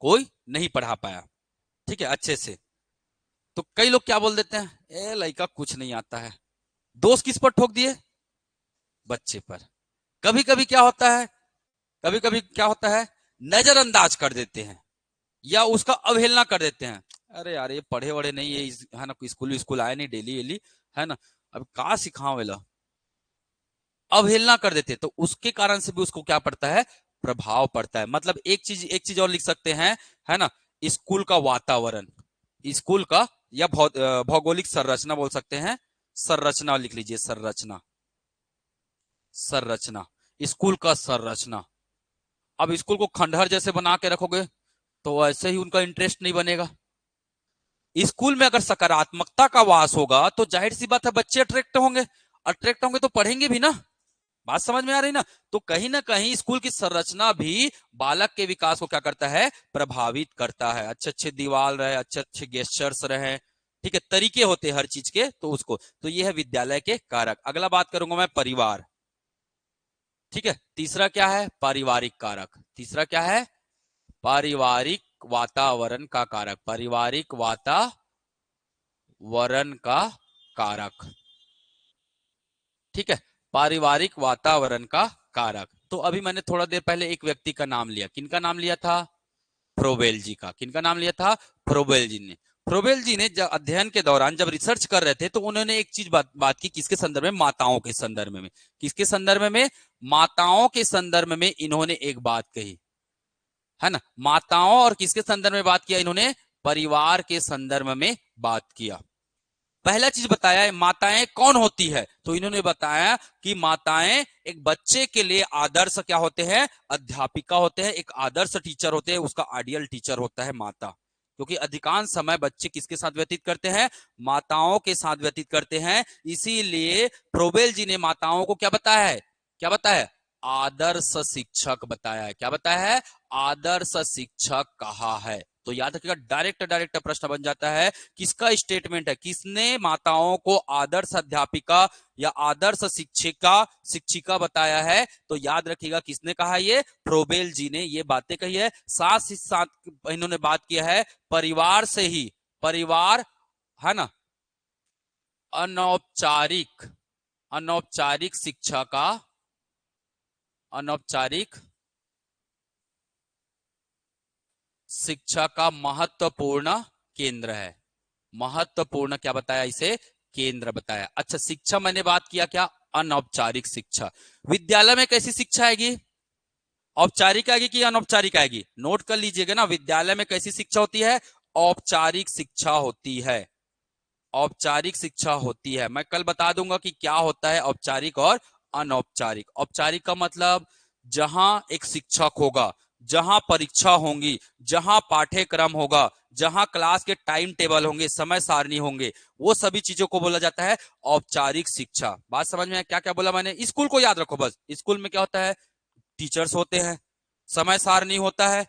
कोई नहीं पढ़ा पाया, ठीक है अच्छे से, तो कई लोग क्या बोल देते हैं, ए लड़का कुछ नहीं आता है। दोष किस पर ठोक दिए, बच्चे पर। कभी कभी क्या होता है, कभी कभी क्या होता है, नजरअंदाज कर देते हैं या उसका अवहेलना कर देते हैं। अरे यार ये पढ़े वढ़े नहीं है ना, स्कूल स्कूल आए नहीं डेली डेली, है ना, अब कहा सिखाओ वेला, अवहेलना कर देते हैं। तो उसके कारण से भी उसको क्या पड़ता है, प्रभाव पड़ता है। मतलब एक चीज और लिख सकते हैं, है ना, स्कूल का वातावरण, स्कूल का या भौगोलिक संरचना बोल सकते हैं, संरचना लिख लीजिए, संरचना, संरचना, स्कूल का संरचना। अब स्कूल को खंडहर जैसे बना के रखोगे तो ऐसे ही उनका इंटरेस्ट नहीं बनेगा। स्कूल में अगर सकारात्मकता का वास होगा तो जाहिर सी बात है बच्चे अट्रैक्ट होंगे, अट्रैक्ट होंगे तो पढ़ेंगे भी ना। बात समझ में आ रही ना। तो कहीं ना कहीं स्कूल की संरचना भी बालक के विकास को क्या करता है, प्रभावित करता है। अच्छे अच्छे दीवार रहे, अच्छे अच्छे गेस्चर्स रहे, ठीक है, तरीके होते हैं हर चीज के, तो उसको, तो ये है विद्यालय के कारक। अगला बात करूंगा मैं, परिवार, ठीक है। तीसरा क्या है, पारिवारिक कारक। तीसरा क्या है, पारिवारिक वातावरण का कारक, पारिवारिक वातावरण का कारक, ठीक है, पारिवारिक वातावरण का कारक। तो अभी मैंने थोड़ा देर पहले एक व्यक्ति का नाम लिया, किनका नाम लिया था, फ्रोबेल जी का। किनका नाम लिया था, फ्रोबेल जी ने। फ्रोबेल जी ने जब अध्ययन के दौरान जब रिसर्च कर रहे थे तो उन्होंने एक चीज बात की, किसके संदर्भ में, माताओं के संदर्भ में। किसके संदर्भ में, माताओं के संदर्भ में इन्होंने एक बात कही, है ना। माताओं और किसके संदर्भ में बात किया इन्होंने, परिवार के संदर्भ में बात किया। पहला चीज बताया है माताएं कौन होती है, तो इन्होंने बताया कि माताएं एक बच्चे के लिए आदर्श क्या होते हैं, अध्यापिका होते हैं, एक आदर्श टीचर होते हैं, उसका आइडियल टीचर होता है माता। क्योंकि अधिकांश समय बच्चे किसके साथ व्यतीत करते हैं, माताओं के साथ व्यतीत करते हैं। इसीलिए प्रोबेल जी ने माताओं को क्या बताया है, क्या बताया है, आदर्श शिक्षक बताया है। क्या बताया है? आदर्श शिक्षक कहा है। तो याद रखिएगा, डायरेक्ट प्रश्न बन जाता है। किसका स्टेटमेंट है? किसने माताओं को आदर्श अध्यापिका या आदर्श शिक्षिका बताया है? तो याद रखिएगा, किसने कहा? ये फ्रोबेल जी ने ये बातें कही है। साथ ही साथ इन्होंने बात किया है परिवार से ही, परिवार है ना, अनौपचारिक अनौपचारिक शिक्षा का, अनौपचारिक शिक्षा का महत्वपूर्ण केंद्र है। महत्वपूर्ण क्या बताया? इसे केंद्र बताया। अच्छा, शिक्षा मैंने बात किया क्या? अनौपचारिक शिक्षा। विद्यालय में कैसी शिक्षा आएगी? औपचारिक आएगी कि अनौपचारिक आएगी? नोट कर लीजिएगा ना, विद्यालय में कैसी शिक्षा होती है? औपचारिक शिक्षा होती है। औपचारिक शिक्षा होती है। मैं कल बता दूंगा कि क्या होता है औपचारिक और अनौपचारिक। औपचारिक का मतलब जहां एक शिक्षक होगा, जहां परीक्षा होंगी, जहां पाठ्यक्रम होगा, जहां क्लास के टाइम टेबल होंगे, समय सारणी होंगे, वो सभी चीजों को बोला जाता है औपचारिक शिक्षा। बात समझ में? क्या क्या बोला मैंने? स्कूल को याद रखो बस। स्कूल में क्या होता है? टीचर्स होते हैं, समय सारणी होता है,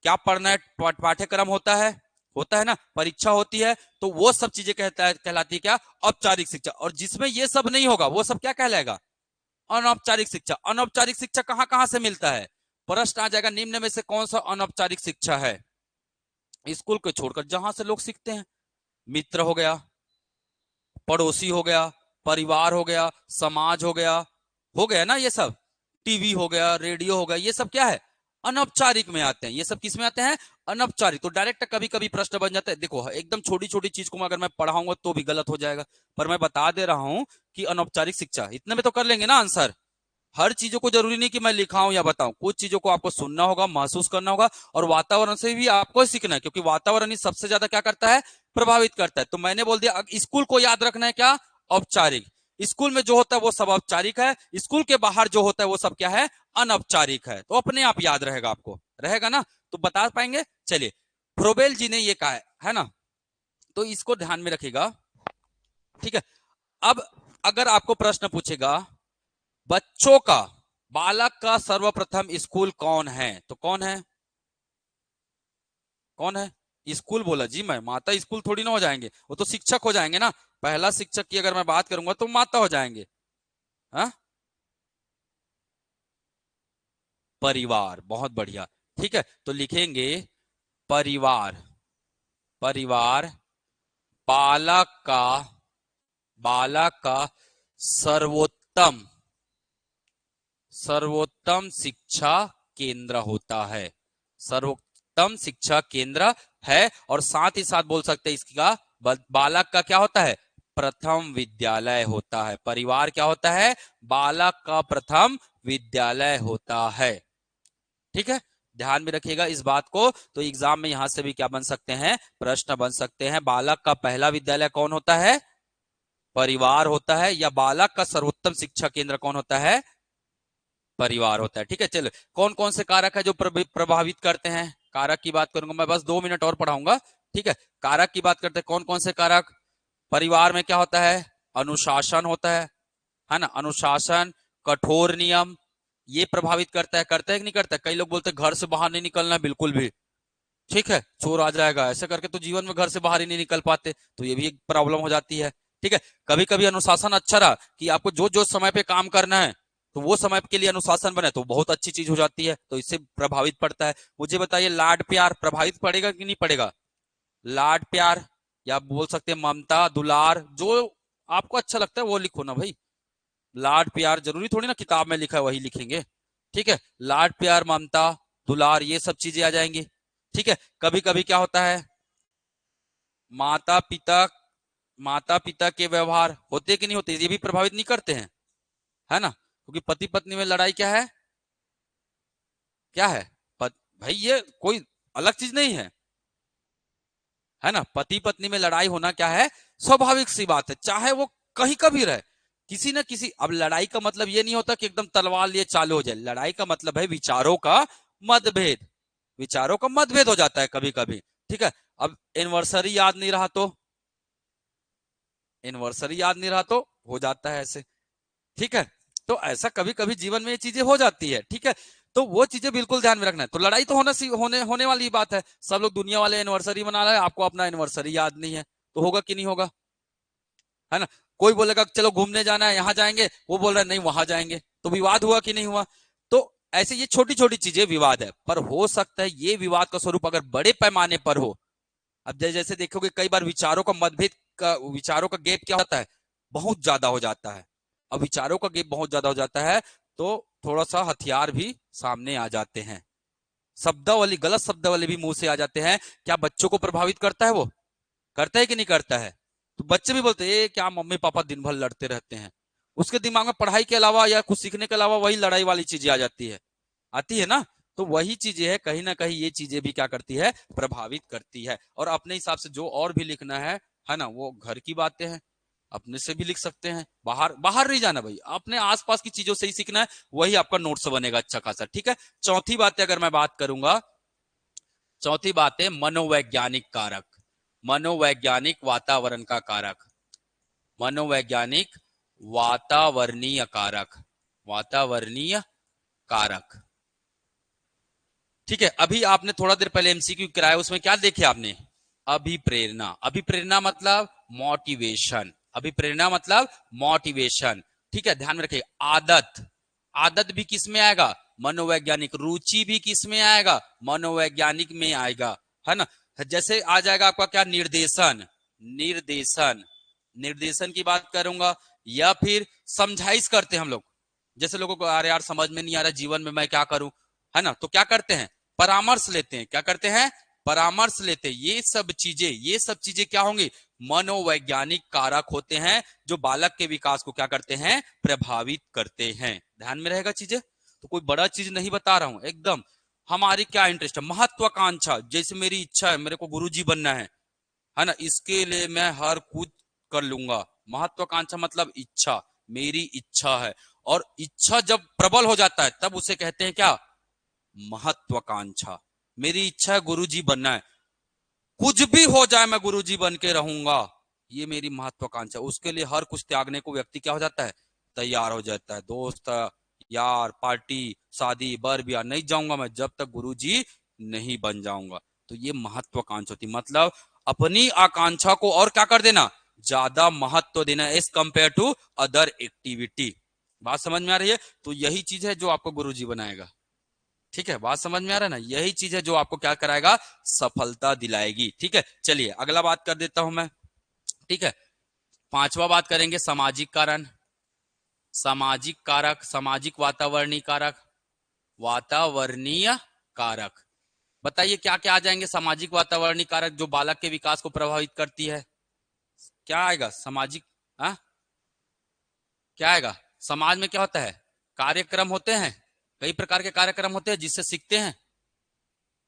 क्या पढ़ना है, पाठ्यक्रम होता है ना, परीक्षा होती है। तो वो सब चीजें कहलाती है क्या? औपचारिक शिक्षा। और जिसमें ये सब नहीं होगा वो सब क्या कहलाएगा? अनौपचारिक शिक्षा। अनौपचारिक शिक्षा कहां कहां से मिलता है? प्रश्न आ जाएगा, निम्न में से कौन सा अनौपचारिक शिक्षा है? स्कूल को छोड़कर जहां से लोग सीखते हैं, मित्र हो गया, पड़ोसी हो गया, परिवार हो गया, समाज हो गया ना, ये सब टीवी हो गया, रेडियो हो गया, ये सब क्या है? अनौपचारिक में आते हैं। ये सब किस में आते हैं? अनौपचारिक। तो डायरेक्ट कभी कभी प्रश्न बन जाता है। देखो, एकदम छोटी छोटी चीज को अगर मैं पढ़ाऊंगा तो भी गलत हो जाएगा, पर मैं बता दे रहा हूं कि अनौपचारिक शिक्षा, इतने में तो कर लेंगे ना आंसर। हर चीजों को जरूरी नहीं कि मैं लिखाऊं या बताऊं, कुछ चीजों को आपको सुनना होगा, महसूस करना होगा, और वातावरण से भी आपको सीखना है, क्योंकि वातावरण ही सबसे ज्यादा क्या करता है? प्रभावित करता है। तो मैंने बोल दिया, स्कूल को याद रखना है क्या? औपचारिक। स्कूल में जो होता है वो सब औपचारिक है, स्कूल के बाहर जो होता है वो सब क्या है? अनौपचारिक है। तो अपने आप याद रहेगा, आपको रहेगा ना, तो बता पाएंगे। चलिए, फ्रोबेल जी ने ये कहा है ना, तो इसको ध्यान में रखिएगा, ठीक है। अब अगर आपको प्रश्न पूछेगा, बच्चों का, बालक का सर्वप्रथम स्कूल कौन है? तो कौन है? कौन है? स्कूल बोला जी, मैं माता स्कूल थोड़ी ना हो जाएंगे, वो तो शिक्षक हो जाएंगे ना। पहला शिक्षक की अगर मैं बात करूंगा तो माता हो जाएंगे। हा? परिवार, बहुत बढ़िया। ठीक है, तो लिखेंगे परिवार। परिवार बालक का, बालक का सर्वोत्तम, सर्वोत्तम शिक्षा केंद्र होता है। सर्वोत्तम शिक्षा केंद्र है। और साथ ही साथ बोल सकते हैं इसका, बालक का क्या होता है? प्रथम विद्यालय होता है। परिवार क्या होता है? बालक का प्रथम विद्यालय होता है। ठीक है, ध्यान में रखिएगा इस बात को। तो एग्जाम में यहां से भी क्या बन सकते हैं? प्रश्न बन सकते हैं। बालक का पहला विद्यालय कौन होता है? परिवार होता है। या बालक का सर्वोत्तम शिक्षा केंद्र कौन होता है? परिवार होता है। ठीक है, चलो, कौन कौन से कारक है जो प्रभावित करते हैं? कारक की बात करूंगा मैं, बस 2 मिनट और पढ़ाऊंगा। ठीक है, कारक की बात करते हैं, कौन कौन से कारक? परिवार में क्या होता है? अनुशासन होता है ना, अनुशासन, कठोर नियम, ये प्रभावित करता है कि नहीं करता है? कई लोग बोलते हैं घर से बाहर नहीं निकलना बिल्कुल भी, ठीक है, चोर आ जाएगा, ऐसे करके तो जीवन में घर से बाहर ही नहीं निकल पाते, तो ये भी एक प्रॉब्लम हो जाती है। ठीक है, कभी कभी अनुशासन अच्छा रहा कि आपको जो जो समय पे काम करना है तो वो समय के लिए अनुशासन बने तो बहुत अच्छी चीज हो जाती है, तो इससे प्रभावित पड़ता है। मुझे बताइए, लाड प्यार प्रभावित पड़ेगा कि नहीं पड़ेगा? लाड प्यार, या बोल सकते हैं ममता दुलार, जो आपको अच्छा लगता है वो लिखो ना भाई। लाड प्यार जरूरी थोड़ी ना किताब में लिखा है वही लिखेंगे। ठीक है, लाड प्यार, ममता, दुलार, ये सब चीजें आ जाएंगी। ठीक है, कभी कभी क्या होता है? माता पिता, माता पिता के व्यवहार होते कि नहीं होते, ये भी प्रभावित नहीं करते हैं, है ना, क्योंकि पति पत्नी में लड़ाई क्या है? क्या है? भाई ये कोई अलग चीज नहीं है ना, पति पत्नी में लड़ाई होना क्या है? स्वाभाविक सी बात है, चाहे वो कहीं का भी रहे, किसी ना किसी। अब लड़ाई का मतलब ये नहीं होता कि एकदम तलवार लिए चालू हो जाए, लड़ाई का मतलब है विचारों का मतभेद, विचारों का मतभेद हो जाता है कभी कभी। ठीक है, अब एनिवर्सरी याद नहीं रहा तो, एनिवर्सरी याद नहीं रहा तो हो जाता है ऐसे। ठीक है, तो ऐसा कभी कभी जीवन में ये चीजें हो जाती है, ठीक है। तो वो चीजें बिल्कुल ध्यान में रखना है। तो लड़ाई तो होने वाली बात है। सब लोग दुनिया वाले एनिवर्सरी मना रहे हैं, आपको अपना एनिवर्सरी याद नहीं है, तो होगा कि नहीं होगा, है ना। कोई बोलेगा चलो घूमने जाना है, यहाँ जाएंगे, वो बोल रहा है नहीं वहां जाएंगे, तो विवाद हुआ कि नहीं हुआ। तो ऐसे ये छोटी छोटी चीजें विवाद है, पर हो सकता है ये विवाद का स्वरूप अगर बड़े पैमाने पर हो। अब जैसे देखोगे कई बार विचारों का मतभेद का, विचारों का गैप क्या होता है, बहुत ज्यादा हो जाता है। अब विचारों का गैप बहुत ज्यादा हो जाता है तो थोड़ा सा हथियार भी सामने आ जाते हैं, शब्दावली, गलत शब्दावली भी मुंह से आ जाते हैं। क्या बच्चों को प्रभावित करता है, वो करता है कि नहीं करता है। तो बच्चे भी बोलते हैं क्या मम्मी पापा दिन भर लड़ते रहते हैं, उसके दिमाग में पढ़ाई के अलावा या कुछ सीखने के अलावा वही लड़ाई वाली चीजें आ जाती है, आती है ना। तो वही चीजें है, कहीं ना कहीं ये चीजें भी क्या करती है, प्रभावित करती है। और अपने हिसाब से जो और भी लिखना है ना, वो घर की बातें हैं, अपने से भी लिख सकते हैं, बाहर बाहर नहीं जाना भाई, अपने आसपास की चीजों से ही सीखना है, वही आपका नोट्स बनेगा अच्छा खासा, ठीक है। चौथी बात अगर मैं बात करूंगा, चौथी बात है मनोवैज्ञानिक कारक, मनोवैज्ञानिक वातावरण का कारक, मनोवैज्ञानिक वातावरणीय कारक, वातावरणीय कारक, ठीक है। अभी आपने थोड़ा देर पहले एमसीक्यू कराया, उसमें क्या देखे आपने, अभिप्रेरणा, अभिप्रेरणा मतलब मोटिवेशन, अभिप्रेरणा मतलब मोटिवेशन, ठीक है, ध्यान में रखिए। आदत, आदत भी किस में आएगा, मनोवैज्ञानिक, रुचि भी किस में आएगा, मनोवैज्ञानिक में आएगा, है ना। जैसे आ जाएगा आपका क्या, निर्देशन, निर्देशन, निर्देशन की बात करूंगा। या फिर समझाइश करते हैं हम लोग, जैसे लोगों को अरे यार समझ में नहीं आ रहा जीवन में मैं क्या करूं, है ना, तो क्या करते हैं, परामर्श लेते हैं, क्या करते हैं, परामर्श लेते हैं। ये सब चीजें क्या होंगी, मनोवैज्ञानिक कारक होते हैं, जो बालक के विकास को क्या करते हैं, प्रभावित करते हैं। ध्यान में रहेगा चीजें, तो कोई बड़ा चीज नहीं बता रहा हूं एकदम। हमारी क्या इंटरेस्ट है, महत्वाकांक्षा, जैसे मेरी इच्छा है मेरे को गुरुजी बनना है ना, इसके लिए मैं हर कुछ कर लूंगा। महत्वाकांक्षा मतलब इच्छा, मेरी इच्छा है, और इच्छा जब प्रबल हो जाता है तब उसे कहते हैं क्या, महत्वाकांक्षा। मेरी इच्छा है गुरुजी बनना है, कुछ भी हो जाए मैं गुरुजी बन के रहूंगा, ये मेरी महत्वाकांक्षा। उसके लिए हर कुछ त्यागने को व्यक्ति क्या हो जाता है, तैयार हो जाता है। दोस्त यार, पार्टी, शादी, बर ब्याह नहीं जाऊंगा मैं जब तक गुरुजी नहीं बन जाऊंगा। तो ये महत्वाकांक्षा होती, मतलब अपनी आकांक्षा को और क्या कर देना, ज्यादा महत्व देना as compare to other activity. बात समझ में आ रही है। तो यही चीज है जो आपको गुरुजी बनाएगा, ठीक है। बात समझ में आ रहा है ना, यही चीज है जो आपको क्या कराएगा, सफलता दिलाएगी, ठीक है। चलिए अगला बात कर देता हूं मैं, ठीक है। पांचवा बात करेंगे सामाजिक कारण, सामाजिक कारक, सामाजिक वातावरणीय कारक, वातावरणीय कारक। बताइए क्या क्या आ जाएंगे सामाजिक वातावरणीय कारक जो बालक के विकास को प्रभावित करती है, क्या आएगा सामाजिक, हाँ क्या आएगा। समाज में क्या होता है, कार्यक्रम होते हैं, कई प्रकार के कार्यक्रम होते हैं जिससे सीखते हैं।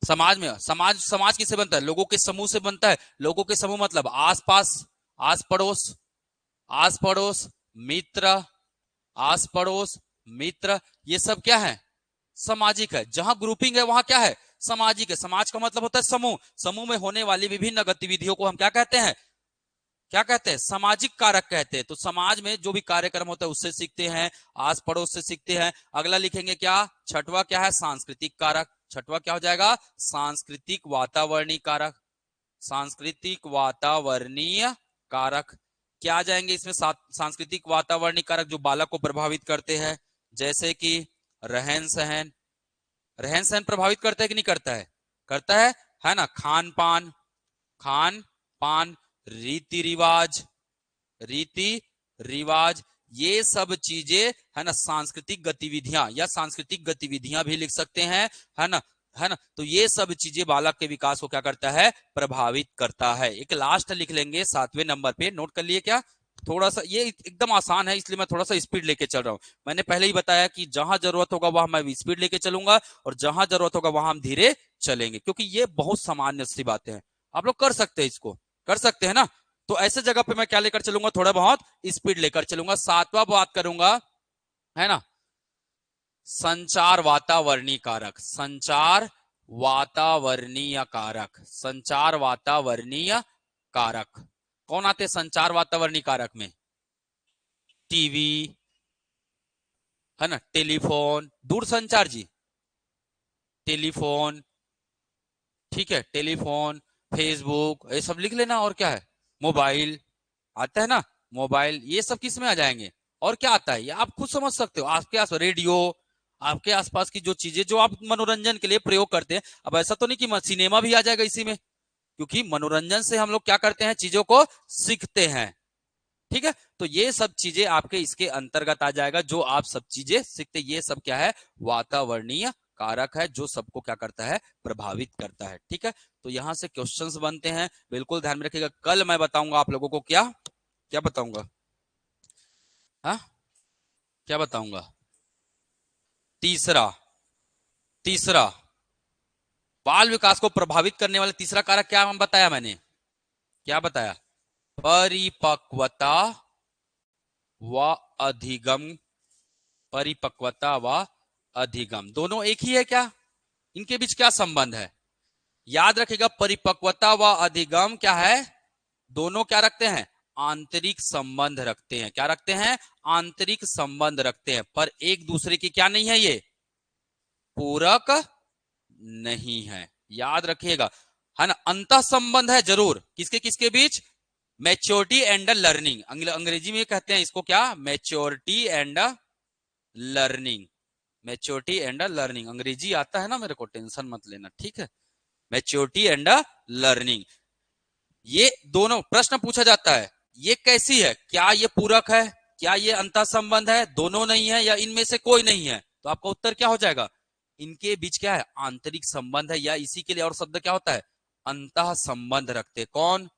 समाज में, समाज, समाज किससे बनता है, लोगों के समूह से बनता है। लोगों के समूह मतलब आसपास, आस पड़ोस, आस पड़ोस, मित्र, आस पड़ोस, मित्र, ये सब क्या है, सामाजिक है। जहां ग्रुपिंग है वहां क्या है, सामाजिक है। समाज का मतलब होता है समूह, समूह में होने वाली विभिन्न गतिविधियों को हम क्या कहते हैं, क्या कहते हैं, सामाजिक कारक कहते हैं। तो समाज में जो भी कार्यक्रम होता है उससे सीखते हैं, आस पड़ोस से सीखते हैं। अगला लिखेंगे क्या, छठवा क्या है, सांस्कृतिक कारक। छठवा क्या हो जाएगा, सांस्कृतिक वातावरणीय कारक, सांस्कृतिक वातावरणीय कारक। क्या आ जाएंगे इसमें, सांस्कृतिक वातावरणीय कारक जो बालक को प्रभावित करते हैं, जैसे कि रहन सहन, रहन सहन प्रभावित करता है कि नहीं करता है, करता है ना। खान पान, खान पान, रीति रिवाज, रीति रिवाज, ये सब चीजें है ना, सांस्कृतिक गतिविधियां या सांस्कृतिक गतिविधियां भी लिख सकते हैं, है ना, है ना। तो ये सब चीजें बालक के विकास को क्या करता है, प्रभावित करता है। एक लास्ट लिख लेंगे 7वें नंबर पे, नोट कर लिए क्या, थोड़ा सा ये एकदम आसान है इसलिए मैं थोड़ा सा स्पीड लेके चल रहा हूं। मैंने पहले ही बताया कि जहां जरूरत होगा वहां मैं स्पीड लेके चलूंगा, और जहां जरूरत होगा वहां हम धीरे चलेंगे, क्योंकि ये बहुत सामान्य सी बातें हैं, आप लोग कर सकते हैं, इसको कर सकते हैं ना। तो ऐसे जगह पे मैं क्या लेकर चलूंगा, थोड़ा बहुत स्पीड लेकर चलूंगा। सातवां बात करूंगा, है ना, संचार वातावरणीय कारक, संचार वातावरणीय कारक, संचार वातावरणीय कारक। कौन आते हैं संचार वातावरणीय कारक में, टीवी, है ना, टेलीफोन, दूरसंचार जी, टेलीफोन, ठीक है, टेलीफोन, फेसबुक, ये सब लिख लेना। और क्या है, मोबाइल आता है ना, मोबाइल, ये सब किस में आ जाएंगे। और क्या आता है ये आप खुद समझ सकते हो। आपके आस रेडियो, आपके आसपास की जो चीजें जो आप मनोरंजन के लिए प्रयोग करते हैं। अब ऐसा तो नहीं कि सिनेमा भी आ जाएगा इसी में, क्योंकि मनोरंजन से हम लोग क्या करते हैं, चीजों को सीखते हैं। ठीक है, तो ये सब चीजें आपके इसके अंतर्गत आ जाएगा, जो आप सब चीजें सीखते, ये सब क्या है, वातावरणीय कारक है, जो सबको क्या करता है, प्रभावित करता है। ठीक है, तो यहां से क्वेश्चंस बनते हैं, बिल्कुल ध्यान में रखिएगा। कल मैं बताऊंगा आप लोगों को क्या क्या बताऊंगा, हाँ, क्या बताऊंगा। तीसरा, तीसरा बाल विकास को प्रभावित करने वाला तीसरा कारक क्या बताया मैंने, क्या बताया, परिपक्वता व अधिगम। परिपक्वता व अधिगम दोनों एक ही है क्या, इनके बीच क्या संबंध है। याद रखिएगा, परिपक्वता व अधिगम क्या है, दोनों क्या रखते हैं, आंतरिक संबंध रखते हैं। क्या रखते हैं, आंतरिक संबंध रखते हैं, पर एक दूसरे की क्या नहीं है, ये पूरक नहीं है। याद रखिएगा, है ना, अंतः संबंध है जरूर, किसके किसके बीच, मैच्योरिटी एंड लर्निंग, अंग्रेजी में कहते हैं इसको क्या, maturity and learning. Maturity and learning, अंग्रेजी आता है ना मेरे को, टेंशन मत लेना, ठीक है। मैच्योरिटी एंड लर्निंग, ये दोनों प्रश्न पूछा जाता है, ये कैसी है, क्या ये पूरक है, क्या ये अंतः संबंध है, दोनों नहीं है, या इनमें से कोई नहीं है। तो आपका उत्तर क्या हो जाएगा, इनके बीच क्या है, आंतरिक संबंध है, या इसी के लिए और शब्द क्या होता है, अंतः संबंध रखते। कौन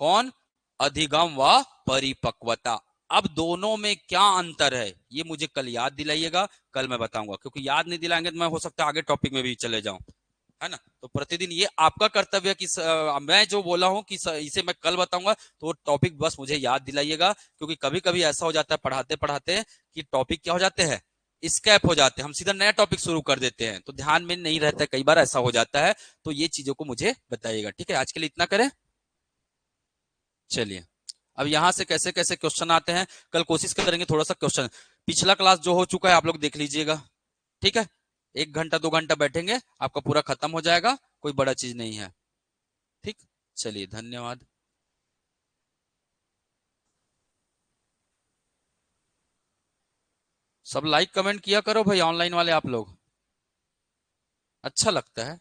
कौन, अधिगम व परिपक्वता। अब दोनों में क्या अंतर है, ये मुझे कल याद दिलाइएगा, कल मैं बताऊंगा, क्योंकि याद नहीं दिलाएंगे तो मैं हो सकता है आगे टॉपिक में भी चले जाऊं, है ना। तो प्रतिदिन ये आपका कर्तव्य है कि मैं जो बोला हूं कि इसे मैं कल बताऊंगा, तो टॉपिक बस मुझे याद दिलाइएगा, क्योंकि कभी कभी ऐसा हो जाता है पढ़ाते पढ़ाते कि टॉपिक क्या हो जाते हैं, स्कैप हो जाते हैं, हम सीधा नया टॉपिक शुरू कर देते हैं, तो ध्यान में नहीं रहता है, कई बार ऐसा हो जाता है। तो ये चीजों को मुझे बताइएगा, ठीक है। आज के लिए इतना करें, चलिए। अब यहां से कैसे कैसे क्वेश्चन आते हैं, कल कोशिश करेंगे थोड़ा सा क्वेश्चन, पिछला क्लास जो हो चुका है आप लोग देख लीजिएगा, ठीक है। 1 घंटा 2 घंटा बैठेंगे, आपका पूरा खत्म हो जाएगा, कोई बड़ा चीज नहीं है, ठीक। चलिए, धन्यवाद। सब लाइक कमेंट किया करो भाई, ऑनलाइन वाले आप लोग, अच्छा लगता है।